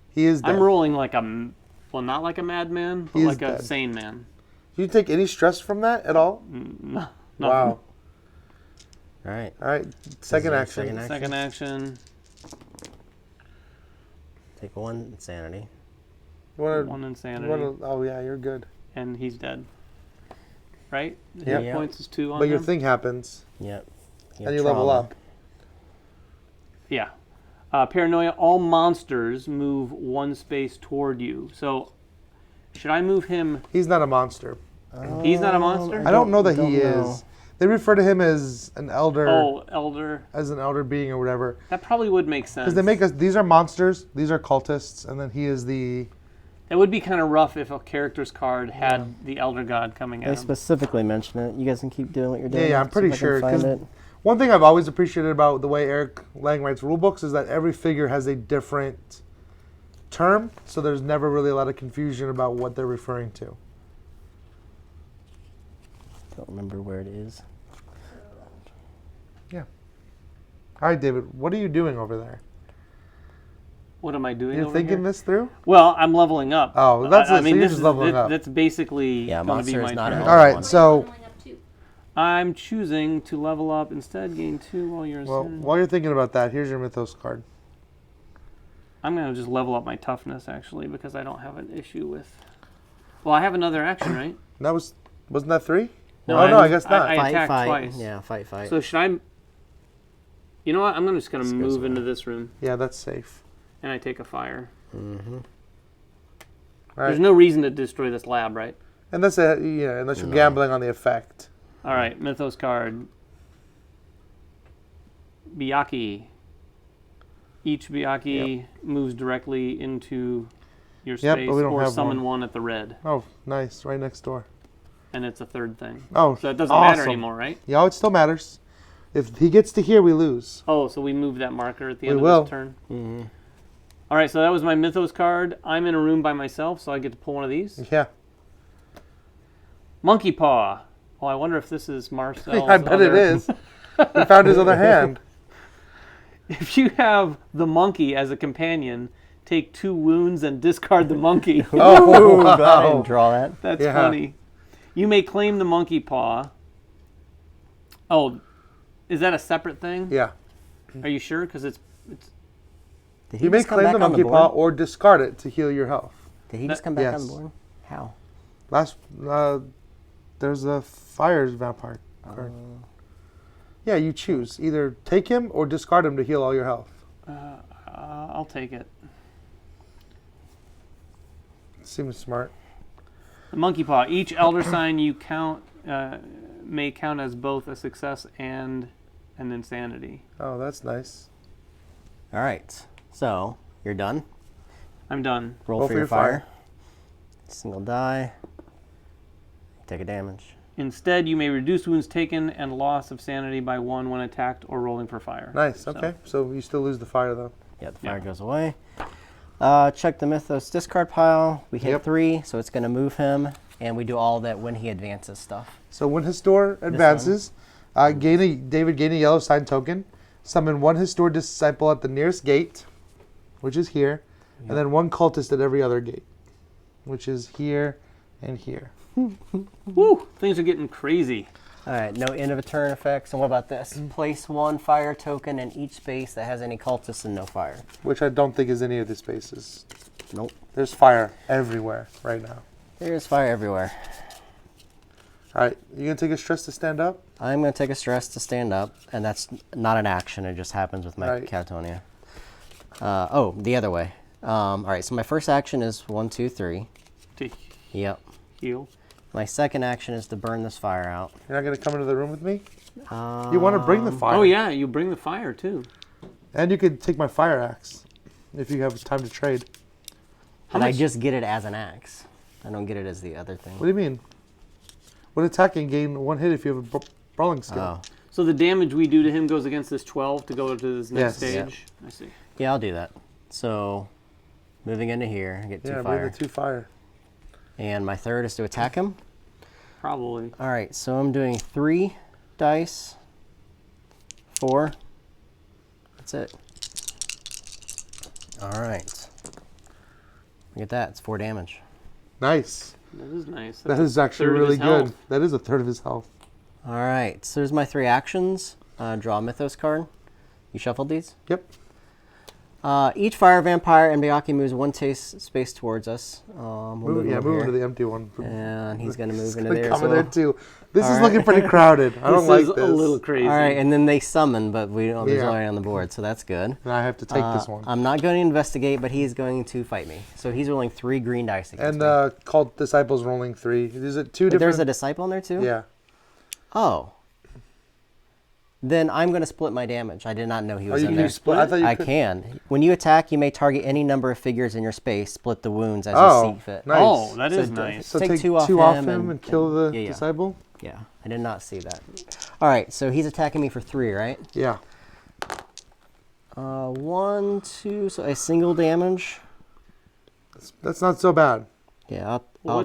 He is dead. I'm rolling like not like a madman, but He is like a dead. sane man. Do you take any stress from that at all? No, Wow. All right. All right, second your action. second action? Second action, Take 1 insanity. You wanna, 1 insanity, oh, yeah, you're good. and he's dead. Right? Yep. Hit points is 2 on But your him? thing happens, Yep. and you level up. Yeah. Paranoia, all monsters move 1 space toward you. So, should I move him? He's not a monster. He's not a monster? I don't know that he don't know. is. They refer to him as an elder, Oh, elder. as an elder being or whatever. That probably would make sense. Because they make us, these are monsters, these are cultists, and then he is the... It would be kind of rough if a character's card had the elder god coming They at him. specifically mention it. You guys can keep doing what you're doing. Yeah, I'm See if pretty I can sure. find 'Cause it. one thing I've always appreciated about the way Eric Lang writes rulebooks is that every figure has a different term, so there's never really a lot of confusion about what they're referring to. Don't remember where it is. All right, David, what are you doing over there? What am I doing You're over thinking here? this through? Well, I'm leveling up. Oh, that's it. So you're this just is- leveling up. That's basically Yeah, going to be monster my is not turn. an All right, one. so Leveling up too. I'm choosing to level up instead, gain 2 while you're well, ascending. while you're thinking about that, here's your Mythos card. I'm going to just level up my toughness, actually, because I don't have an issue with... Well, I have another action, right? That wasn't that 3? No, oh, no, I guess not. I Fight, attacked fight. twice. Yeah, fight. So should I... You know what? I'm just going to This goes move away. into this room, Yeah, that's safe. and I take a fire. Mm-hmm. All There's right. no reason to destroy this lab, right? And that's it, yeah, unless you're No. gambling on the effect. All right, Mythos card. Byakhee. Each Byakhee moves directly into your Yep, space but we don't or have summon one. one at the red. Oh, nice. Right next door. And it's a third thing. Oh, So it doesn't matter awesome. anymore, right? Yeah, it still matters. If he gets to here, we lose. Oh, so we move that marker at the We end will. of this turn? Mm-hmm. All right, so that was my Mythos card. I'm in a room by myself, so I get to pull one of these. Yeah. Monkey Paw. Oh, I wonder if this is Marcel's I bet it is. We found his other hand. If you have the monkey as a companion, take 2 wounds and discard the monkey. Oh, Ooh, glad I didn't wow. draw that. That's Yeah. funny. You may claim the monkey paw. Oh, is that a separate thing? Yeah. Are you sure? Because it's Did he You may just come claim back the on monkey board? paw or discard it to heal your health. Did he just come back on Yes. the board? How? Last, there's a fire vampire card. Yeah, you choose. Either take him or discard him to heal all your health. I'll take it. Seems smart. The monkey paw. Each elder sign you count may count as both a success and an insanity. Oh, that's nice. All right. So you're done. I'm done. Roll for your fire. Single die. Take a damage. Instead, you may reduce wounds taken and loss of sanity by 1 when attacked or rolling for fire. Nice. So- Okay. So you still lose the fire though. Yeah, the fire Yeah. goes away. Check the Mythos discard pile. We hit Yep. 3, so it's going to move him, and we do all that when he advances stuff. So when Histor advances, David gain a yellow sign token. Summon 1 Histor disciple at the nearest gate, which is here, and then 1 cultist at every other gate, which is here and here. Woo! Things are getting crazy. All right, no end of a turn effects. And what about this? Place 1 fire token in each space that has any cultists and no fire. Which I don't think is any of the spaces. Nope. There's fire everywhere right now. There's fire everywhere. All right, you gonna take a stress to stand up? I'm going to take a stress to stand up, and that's not an action. It just happens with my Right. Catatonia. Oh, the other way. All right, so my first action is 1, 2, 3. To Yep. heal. My second action is to burn this fire out. You're not gonna come into the room with me? You want to bring the fire? Oh yeah, you bring the fire too. And you could take my fire axe if you have time to trade. And I much- just get it as an axe. I don't get it as the other thing. What do you mean? When attacking, gain 1 hit if you have a brawling skill. Oh. So the damage we do to him goes against this 12 to go to this next Yes. stage. I see. Yeah, I'll do that. So, moving into here, I get 2 Yeah, bring fire. the 2 fire. And my third is to attack him. Probably. All right, so I'm doing 3 dice. 4. That's it. All right. Look at that. It's 4 damage. Nice. That is nice. That That's a is actually third of really his good. health. That is a third of his health. All right, so there's my 3 actions. Draw a Mythos card. You shuffled these? Yep. Each fire vampire and Miyaki moves 1 space towards us. We'll Move him over into here. the empty one. And he's going to move He's into gonna there. come as in there well. too. This All is right. looking pretty crowded. I don't This like is this. a little crazy. All right, and then they summon, but we don't. There's Yeah. nobody on the board, so that's good. And I have to take this one. I'm not going to investigate, but he's going to fight me. So he's rolling 3 green dice against And me. the cult disciples rolling 3. Is it 2 But different? there's a disciple in there too? Yeah. Oh. Then I'm going to split my damage. I did not know he Oh, was you in can there. split. I thought you I could. can. When you attack, you may target any number of figures in your space. Split the wounds as Oh, you see fit. nice. Oh, that is So nice. So Take take 2 off 2 off him him and- and kill the yeah. disciple? Yeah, I did not see that. All right, so he's attacking me for 3, right? Yeah. 1, 2, so a single damage. That's not so bad. Yeah, Well,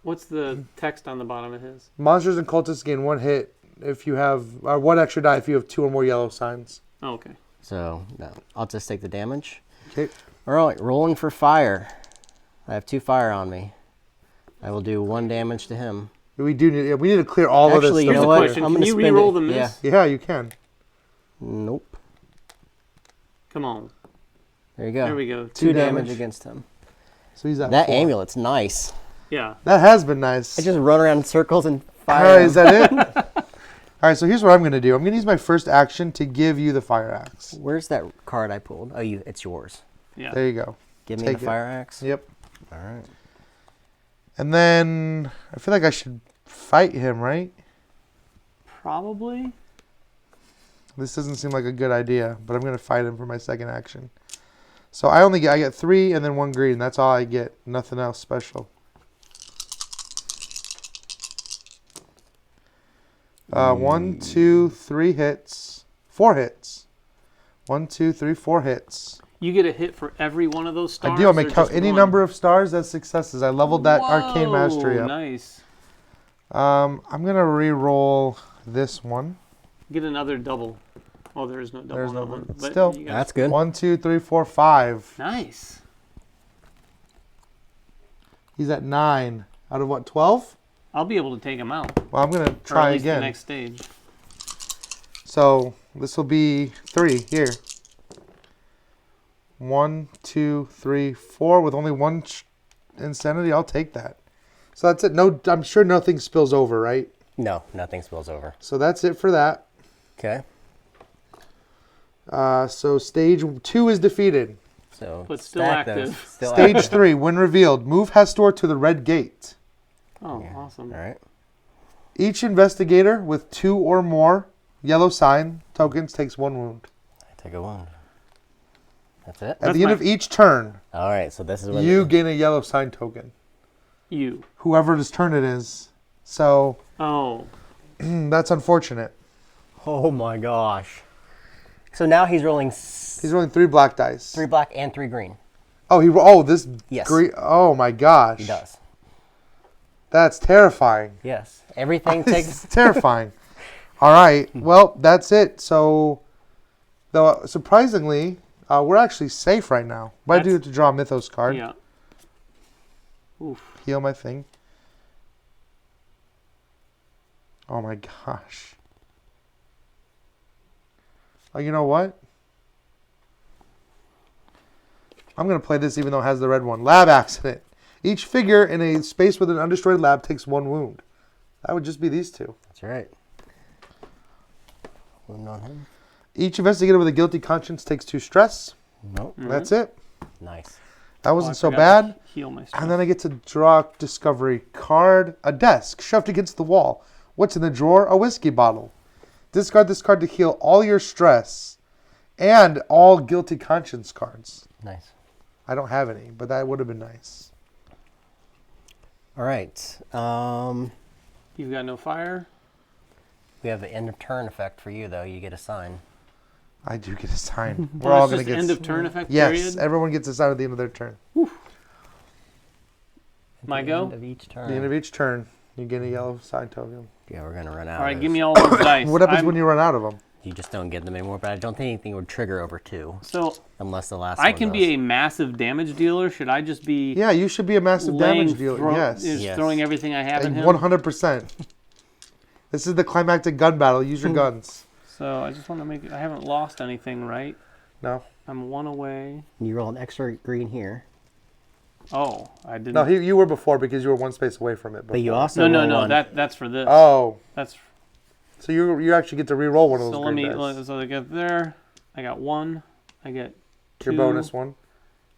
what's the text on the bottom of his? Monsters and cultists gain 1 hit if you have, or 1 extra die if you have 2 or more yellow signs. Oh, okay. so no, I'll just take the damage. Okay. All right, rolling for fire. I have 2 fire on me. I will do 1 damage to him. We need to clear all Actually, of this you stuff. know Here's a what? question. I'm Can gonna you spend re-roll it. the miss? Yeah. Yeah, you can. Nope. Come on. There you go. There we go. 2 damage. damage against him. So he's at That 4. amulet's nice. Yeah. That has been nice. I just run around in circles and fire. All right, him. is that it? All right, so here's what I'm going to do. I'm going to use my first action to give you the fire axe. Where's that card I pulled? Oh, it's yours. Yeah. There you go. Give me Take the it. fire axe. Yep. All right. And then I feel like I should fight him, right? Probably. This doesn't seem like a good idea, but I'm going to fight him for my second action. So I get 3 and then 1 green. That's all I get. Nothing else special. 1, 2, 3 hits. 4 hits. 1, 2, 3, 4 hits. You get a hit for every one of those stars? I do. I may count any number of stars as successes. I leveled that arcane mastery up. Nice. I'm going to re-roll this one. Get another double. Oh, there is no double. There's no on that one. one. But Still. you guys- That's good. 1, 2, 3, 4, 5. Nice. He's at 9. Out of what, 12? I'll be able to take him out. Well, I'm going to Or at try least again. the next stage. So this will be 3 here. 1, 2, 3, 4 with only 1 insanity. I'll take that. So that's it. No, I'm sure nothing spills over, right? No, nothing spills over. So that's it for that. Okay. So stage 2 is defeated. So But still stack active. those. Still Stage active. 3, when revealed, move Hastor to the red gate. Oh, awesome. All right. Each investigator with 2 or more yellow sign tokens takes 1 wound. I take a wound. That's it? At the end of each turn, All right, so this is when you gain a yellow sign token. You. Whoever's turn it is. So Oh. that's unfortunate. Oh my gosh. So now he's rolling He's rolling 3 black dice. 3 black and 3 green. Oh, this Yes. green. Oh my gosh. He does. That's terrifying. Yes. Everything It's takes. terrifying. All right. Well, that's it. So, though surprisingly, we're actually safe right now. But I do have to draw a Mythos card. Yeah. Oof. Heal my thing. Oh my gosh. Oh, you know what? I'm going to play this even though it has the red one. Lab accident. Each figure in a space with an undestroyed lab takes 1 wound. That would just be these 2. That's right. Wound on him. Each investigator with a guilty conscience takes 2 stress. Nope. That's it. Nice. That Oh, I wasn't so forgot to bad. Heal my stress. And then I get to draw a discovery card. A desk shoved against the wall. What's in the drawer? A whiskey bottle. Discard this card to heal all your stress and all guilty conscience cards. Nice. I don't have any, but that would have been nice. All right. You've got no fire. We have the end of turn effect for you, though. You get a sign. I do get a sign. We're Oh, all it's going to just get end of turn effect Yes, period. everyone gets a sign at the end of their turn. My At the go? End of each turn. At the end of each turn, you get a yellow sign token. Yeah, we're gonna run out. All right, of give those. me all those dice. What happens when you run out of them? You just don't get them anymore. But I don't think anything would trigger over 2, So unless the last. I one can does. be a massive damage dealer. Should I just be Yeah, you should be a massive laying, damage dealer. Yes. just Yes. throwing everything I have in him? 100%. This is the climactic gun battle. Use your guns. So I just want to make. I haven't lost anything, right? No. I'm 1 away. You roll an extra green here, Oh, I didn't. No, you were before because you were 1 space away from it. Before. but you also no, roll no. one. That's for this. Oh, That's so you actually get to re-roll one of those so. Let green me. dice. So I get there. I got 1. I get 2. Your bonus one.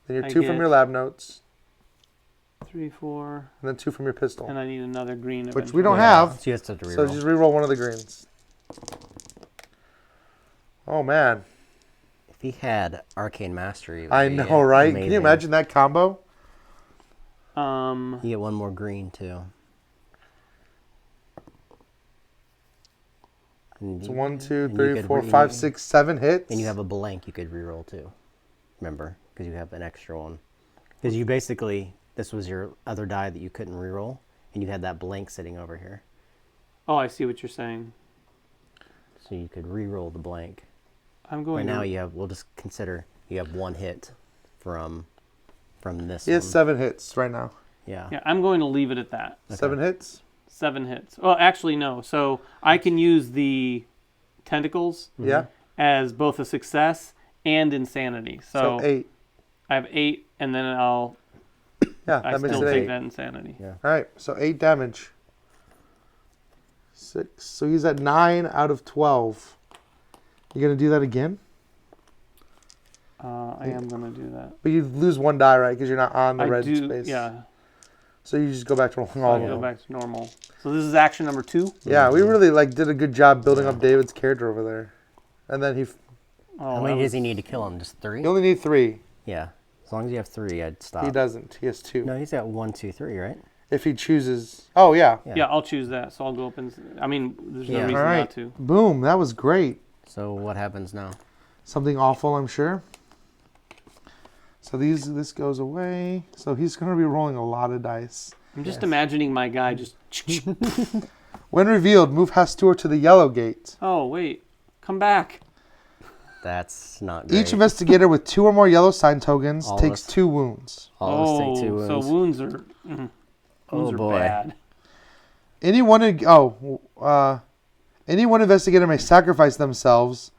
Then your I 2 from get- your lab notes. 3, 4, And then 2 from your pistol. and I need another green. Which we eventually. don't Yeah, have. So you have to reroll. So just re-roll one of the greens. Oh, man. If he had Arcane Mastery, it would I be know, right? Can amazing. you imagine that combo? You get 1 more green too. And It's you- 1, 2, and you 3, could 4, re- 5, 6, 7 hits. And you have a blank you could reroll too. Remember, because you have an extra one. Because you basically, this was your other die that you couldn't reroll, and you had that blank sitting over here, Oh, I see what you're saying. so you could reroll the blank. I'm Right going. now to, you have. We'll just consider you have 1 hit from this. He has one. 7 hits right now. Yeah. Yeah, I'm going to leave it at that. 7 hits? 7 hits. Well, actually, no. So I can use the tentacles Yeah. as both a success and insanity. So So, 8. I have 8, and then Yeah, I that makes still it take 8. that insanity. Yeah. All right, so 8 damage. 6. So he's at 9 out of 12. You going to do that again? I am going to do that. But you lose 1 die, right? Because you're not on the I red do. space. Yeah. So you just go back to rolling So all I of go them. back to normal. So this is action number 2. Yeah, we really did a good job building up David's character over there. And then Oh, How many does he need to kill him? Just 3? you only need 3. Yeah. As long as you have 3, I'd stop. He doesn't. He has 2. No, he's got 1, 2, 3, right? If he chooses. Oh, yeah. Yeah. Yeah, I'll choose that. So I'll go up and. I mean, there's no Yeah. reason All right. not to. Boom. That was great. So what happens now? Something awful, I'm sure. So this goes away. So he's going to be rolling a lot of dice. I'm just imagining my guy just. When revealed, move Hastur to the yellow gate. Oh wait, come back. That's not great. Each investigator with 2 or more yellow sign tokens All of takes us. 2 wounds. All of us take 2 wounds. So wounds are. Wounds are boy. bad. Any one investigator may sacrifice themselves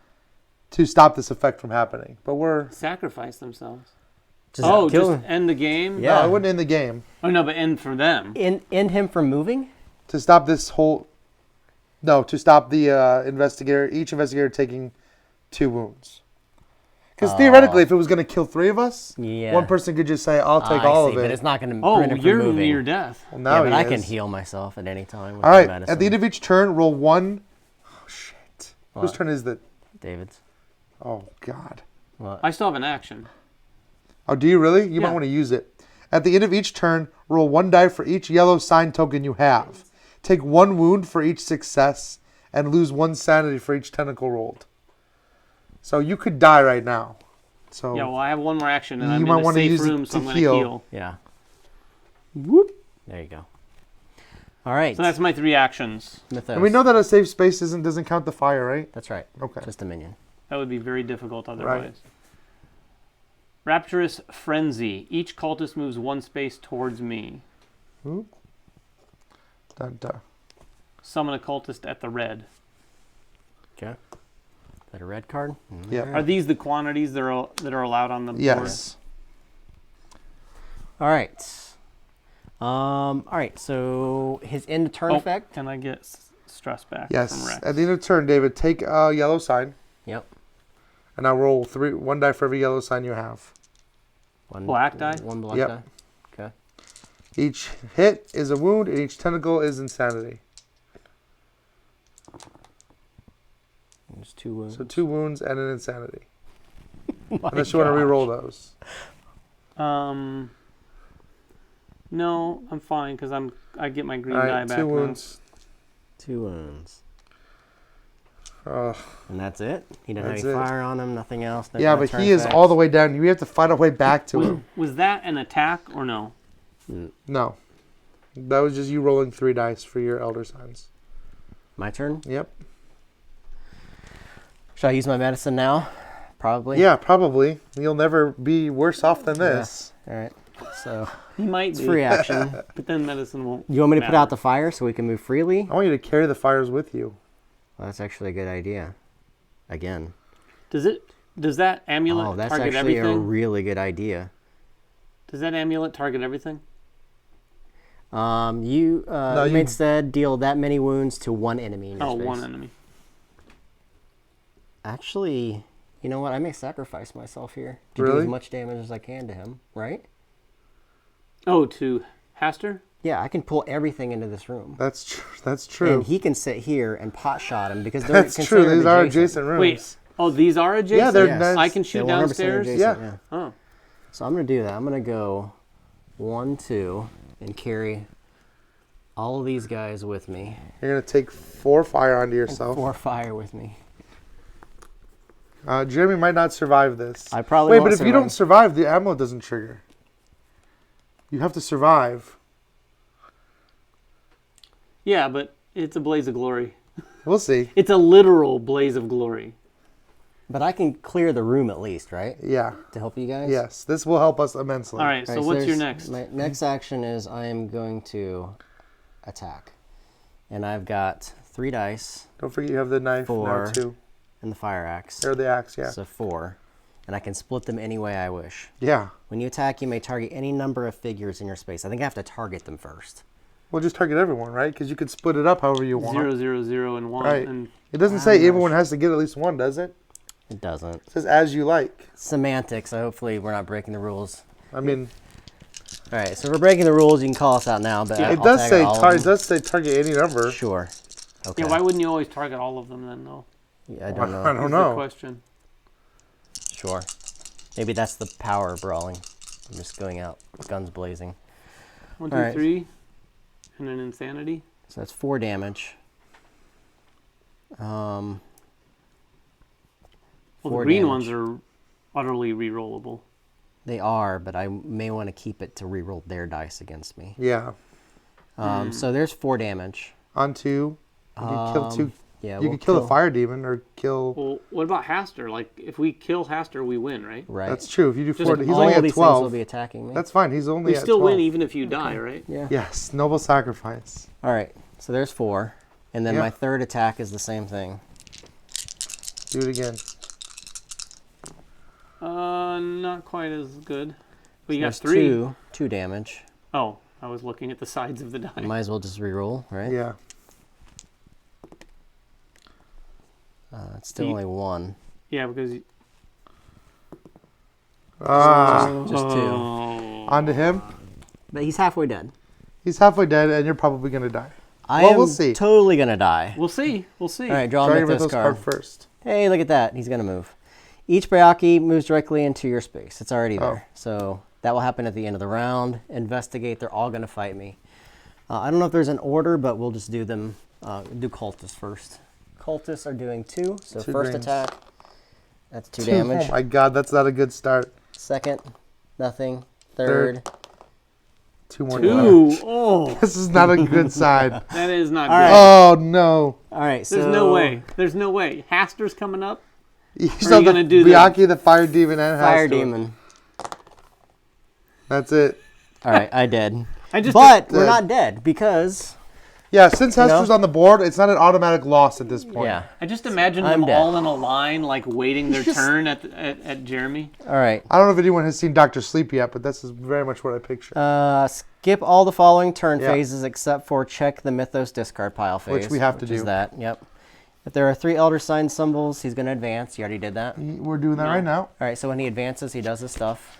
to stop this effect from happening. But we're Sacrifice themselves. Just Oh, kill just him. end the game? Yeah. no, I wouldn't end the game Oh no, but end for them. End him from moving? to stop this whole. No, to stop the investigator. Each investigator taking 2 wounds. Because theoretically, if it was going to kill 3 of us, Yeah. one person could just say, "I'll take I all see, of it." but it's not going to Oh, prevent him from you're moving. near death. Well, now Yeah, but he I can is. heal myself at any time with All my right. medicine. At the end of each turn, roll 1. Oh shit! Whose What? turn is it? David's. Oh god. What? I still have an action. Oh, do you really? You might Yeah. want to use it. At the end of each turn, roll 1 die for each yellow sign token you have. Take 1 wound for each success, and lose 1 sanity for each tentacle rolled. So you could die right now. So Yeah, well, I have one more action, and You I'm might in a wanna safe use it room, to so I'm going to heal. heal. Yeah. Whoop. There you go. All right. So that's my 3 actions. Mythos. and we know that a safe space doesn't count the fire, right? That's right. Okay. Just a minion. That would be very difficult otherwise. Rapturous Frenzy. Each cultist moves 1 space towards me. Dun, dun. Summon a cultist at the red. Okay. Is that a red card? Yeah. Are these the quantities that are allowed on the board? Yes. All right. All right. So his end turn Oh, effect. can I get stress back from Yes. Rex? At the end of turn, David, take a yellow sign, Yep. and I'll roll 1 die for every yellow sign you have. One Black die? 1 black Yep. die. Okay. Each hit is a wound, and each tentacle is insanity. There's 2 wounds. So 2 wounds and an insanity. My Unless you want to gosh. re-roll those. No, I'm fine because I get my green All die right, back 2 now. wounds. 2 wounds. Ugh. And that's it? He doesn't have That's any it. fire on him, nothing else? No Yeah, but he is all the way down. You have to fight our way back to him. Was that an attack or no? No. That was just you rolling 3 dice for your elder signs. My turn? Yep. Should I use my medicine now? Probably. Yeah, probably. You'll never be worse off than this. All right. So He might it's be, free action. but then medicine won't. You want me to put matter. out the fire so we can move freely? I want you to carry the fires with you. Well, that's actually a good idea. Again. Does that amulet Oh, that's target actually a everything? really good idea. Does that amulet target everything? You you- instead deal that many wounds to 1 enemy in your Oh, space. 1 enemy. Actually, you know what? I may sacrifice myself here to do Really? as much damage as I can to him, right? Oh, to Haster? Yeah, I can pull everything into this room. That's true. And he can sit here and pot shot him because they're That's true. considered These are adjacent rooms. Wait. Oh, these are adjacent? Yeah, they're Yes. nice. I can shoot They're 100% downstairs? adjacent, Yeah. Oh. So I'm going to do that. I'm going to go 1, 2, and carry all of these guys with me. You're going to take 4 fire onto And yourself. 4 fire with me. Jeremy might not survive this. I probably Wait, won't but if you don't survive, the amulet doesn't trigger. You have to survive. Yeah, but it's a blaze of glory. We'll see. It's a literal blaze of glory. But I can clear the room at least, right? Yeah. To help you guys? Yes. This will help us immensely. All right, so All right, what's your there's- next? My next action is I am going to attack. And I've got 3 dice Don't forget you have the knife 4. now too. and the fire axe. Or the axe, yeah. So 4. And I can split them any way I wish. Yeah. When you attack, you may target any number of figures in your space. I think I have to target them first. We'll just target everyone, right? Because you could split it up however you want. 0, 0, 0, and 1. Right. And It doesn't say everyone has to get at least 1, does it? It doesn't. It says as you like. Semantics. So hopefully we're not breaking the rules. I mean, All right. So if we're breaking the rules, you can call us out now. But Yeah. it I'll does tag say all of them. target any number. Sure. Okay. yeah, why wouldn't you always target all of them then, though? Yeah, I don't know. I don't Is the know. question. Sure. Maybe that's the power of brawling. I'm just going out, guns blazing. 1, 2, All right. 3, and an insanity. So that's 4 damage. Well, the 4 green damage. ones are utterly re-rollable. They are, but I may want to keep it to reroll their dice against me. Yeah. So there's 4 damage. On 2. You can kill 2. Yeah, You we'll could kill the fire demon or kill. Well, what about Haster? Like, if we kill Haster, we win, right? Right. That's true. If you do 4, like he's all only at these things will 12. be attacking me. That's fine. He's only We at still 12. win even if you die, right? Yeah. Yes, noble sacrifice. All right. So there's 4, and then Yeah. my third attack is the same thing. Do it again. Not quite as good. But you got There's 3. 2 damage. Oh, I was looking at the sides of the die. Might as well just reroll, right? Yeah. It's still only 1. Yeah, because Just 2. On to him. But he's halfway dead. He's halfway dead, and you're probably going to die. I Well, am we'll see. totally gonna die. we'll see. We'll see. All right, draw Draw a your Mythos Mythos card. card first. Hey, look at that. He's going to move. Each Bayaki moves directly into your space. It's already there. So that will happen at the end of the round. Investigate. They're all going to fight me. I don't know if there's an order, but we'll just do them. Do cultists first. Cultists are doing 2. So 2 first greens. attack, that's 2 damage. Oh my god, that's not a good start. Second, nothing. Third. 2 more 2. damage. Oh, This is not a good side. that is not All good. right. Oh no. All right, so There's no way. There's no way. Haster's coming up. You Are you gonna do the Byakuya, the fire demon, and Fire Hastur. demon. That's it. All right, I did. I just But we're Dead. not dead because Yeah, since know? Hester's on the board, it's not an automatic loss at this point. yeah. I just imagine I'm them dead. all in a line, like waiting their turn at Jeremy. All right. I don't know if anyone has seen Dr. Sleep yet, but this is very much what I picture. Skip all the following turn Yeah. phases except for check the Mythos discard pile phase. Which we have to is do. that. Yep. If there are 3 Elder Sign symbols, he's going to advance. You already did that. All We're doing that right now. right, so when he advances, he does his stuff.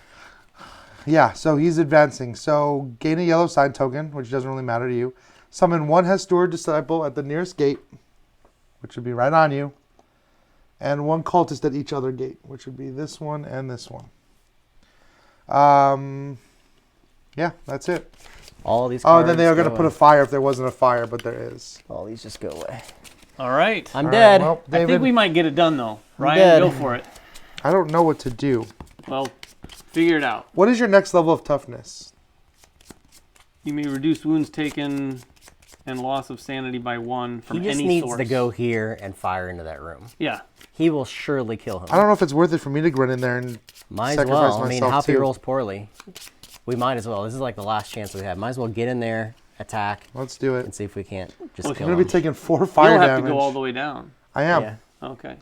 Yeah, so he's advancing. So gain a yellow sign token, which doesn't really matter to you. Summon 1 Hastur disciple at the nearest gate, which would be right on you. And 1 cultist at each other gate, which would be this one and this one. Yeah, that's it. All these Oh, cards then they are going to go put a away. fire if there wasn't a fire, but there is. All these just go away. All right. I'm All right, dead. well, I David, think we might get it done though. Ryan, dead. go for it. I don't know what to do. Well, figure it out. What is your next level of toughness? You may reduce wounds taken and loss of sanity by 1 from He just any needs source. to go here and fire into that room. Yeah. He will surely kill him. I don't know if it's worth it for me to run in there and Might as sacrifice well. I mean, myself how if he too. rolls poorly? We might as well. This is like the last chance we have. Might as well get in there, attack, Let's do it. and see if we can't just Well, kill I'm him. going to be taking 4 fire You'll have damage. to go all the way down. I am. Yeah. Okay.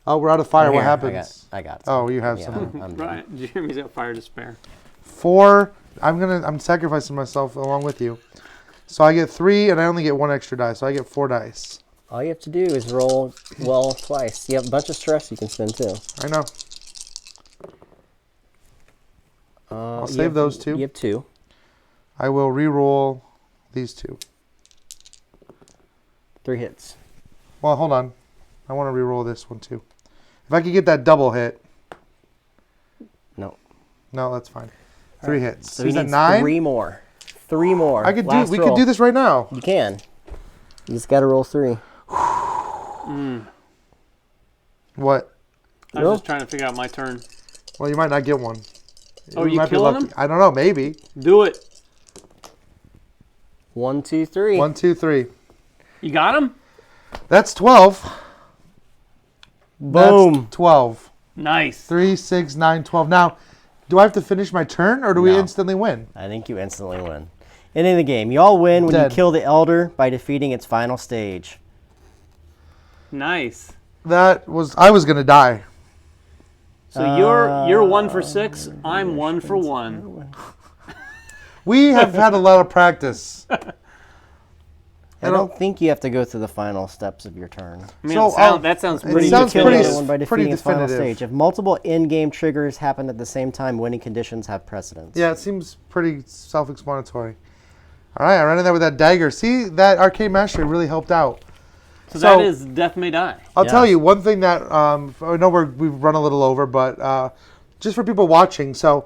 Oh, we're out of fire. Oh, What here, happens? I got Oh, you have yeah, some. I'm done. Right. Jeremy's got fire to spare. 4. I'm sacrificing myself along with you. So I get 3, and I only get 1 extra die. So I get 4 dice. All you have to do is roll well twice. You have a bunch of stress you can spend too. I know. I'll save those 2. You have 2. I will re-roll these 2. 3 hits. Well, hold on. I want to re-roll this one too. If I could get that double hit. No. No, that's fine. 3 hits. So he Is that needs 9? 3 more. 3 more. I could do. Last We roll. could do this right now. You can. You just got to roll 3. What? I was just trying to figure out my turn. Well, you might not get one. Oh, you might be killing lucky. him? I don't know. Maybe. Do it. 1, 2, 3. 1, 2, 3. You got him? That's 12. Boom. That's 12. Nice. 3, 6, 9, 12. Now, do I have to finish my turn, or do we No. instantly win? I think you instantly win. Ending the game. You all win when Dead. you kill the Elder by defeating its final stage. Nice. I was gonna die. So you're 1 for 6. I'm 1 for 1. We have had a lot of practice. I don't think you have to go through the final steps of your turn. I mean, So, that sounds it pretty. sounds Kill pretty- the other one by pretty defeating its final definitive. stage. If multiple in-game triggers happen at the same time, winning conditions have precedence. Yeah, it seems pretty self-explanatory. All right, I ran in there with that dagger. See, that arcade mastery really helped out. So that is Death May Die. I'll tell Yes. you one thing that I know we've run a little over, but just for people watching, so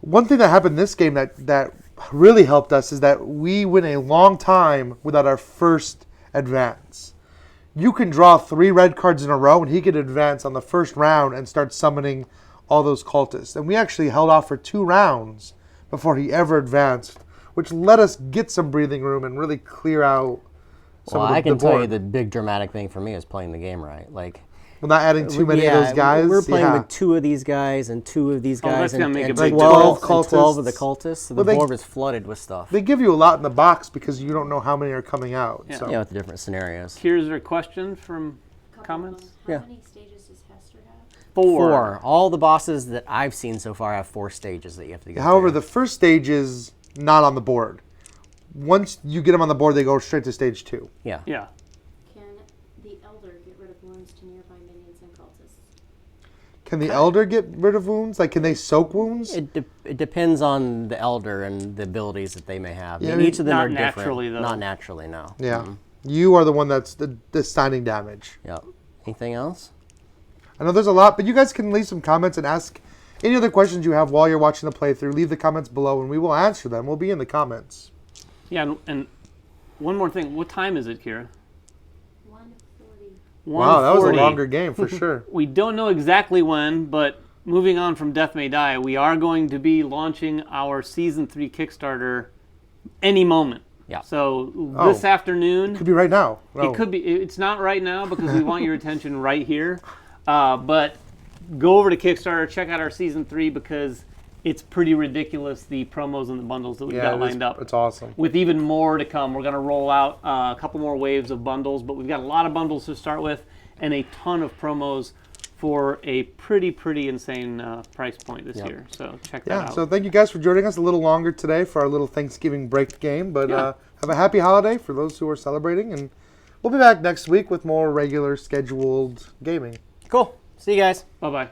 one thing that happened in this game that really helped us is that we went a long time without our first advance. You can draw 3 red cards in a row, and he could advance on the first round and start summoning all those cultists. And we actually held off for 2 rounds before he ever advanced, which let us get some breathing room and really clear out some Well, of the I can tell you board. the big dramatic thing for me is playing the game right. Like, We're not adding too many of those guys. We're playing Yeah. with 2 of these guys and 2 of these Oh, guys that's and, gonna make and a big 12 difference. and 12 of the cultists. So the Well, they- board is flooded with stuff. They give you a lot in the box because you don't know how many are coming out. Yeah. So. Yeah, with the different scenarios. Here's a question from Couple comments. of them. How Yeah. many stages does Hester have? 4. All the bosses that I've seen so far have 4 stages that you have to go However, through. the first stage is not on the board. Once you get them on the board, they go straight to stage 2. Yeah. Yeah. Can the Elder get rid of wounds to nearby minions and cultists? Can the Elder get rid of wounds? Like, can they soak wounds? It depends on the elder and the abilities that they may have. Yeah, I mean, each of them not are different. naturally, though. Not naturally, no. Yeah. You are the one that's the signing damage. Yep. Anything else? I know there's a lot, but you guys can leave some comments and ask any other questions you have while you're watching the playthrough. Leave the comments below, and we will answer them. We'll be in the comments. Yeah, and one more thing. What time is it, Kira? 140. Wow, that was a 1:40. longer game for sure. We don't know exactly when, but moving on from Death May Die, we are going to be launching our Season 3 Kickstarter any moment. Yeah. So this afternoon, Could be right now. No. it could be. It's not right now because we want your attention right here. But go over to Kickstarter, check out our Season 3 because it's pretty ridiculous, the promos and the bundles that we've Yeah, got it is- lined up. it's awesome. With even more to come. We're going to roll out a couple more waves of bundles, but we've got a lot of bundles to start with and a ton of promos for a pretty insane price point this year. So check that Yeah, out. so thank you guys for joining us a little longer today for our little Thanksgiving break game. But Yeah. have a happy holiday for those who are celebrating. And we'll be back next week with more regular scheduled gaming. Cool. See you guys. Bye-bye.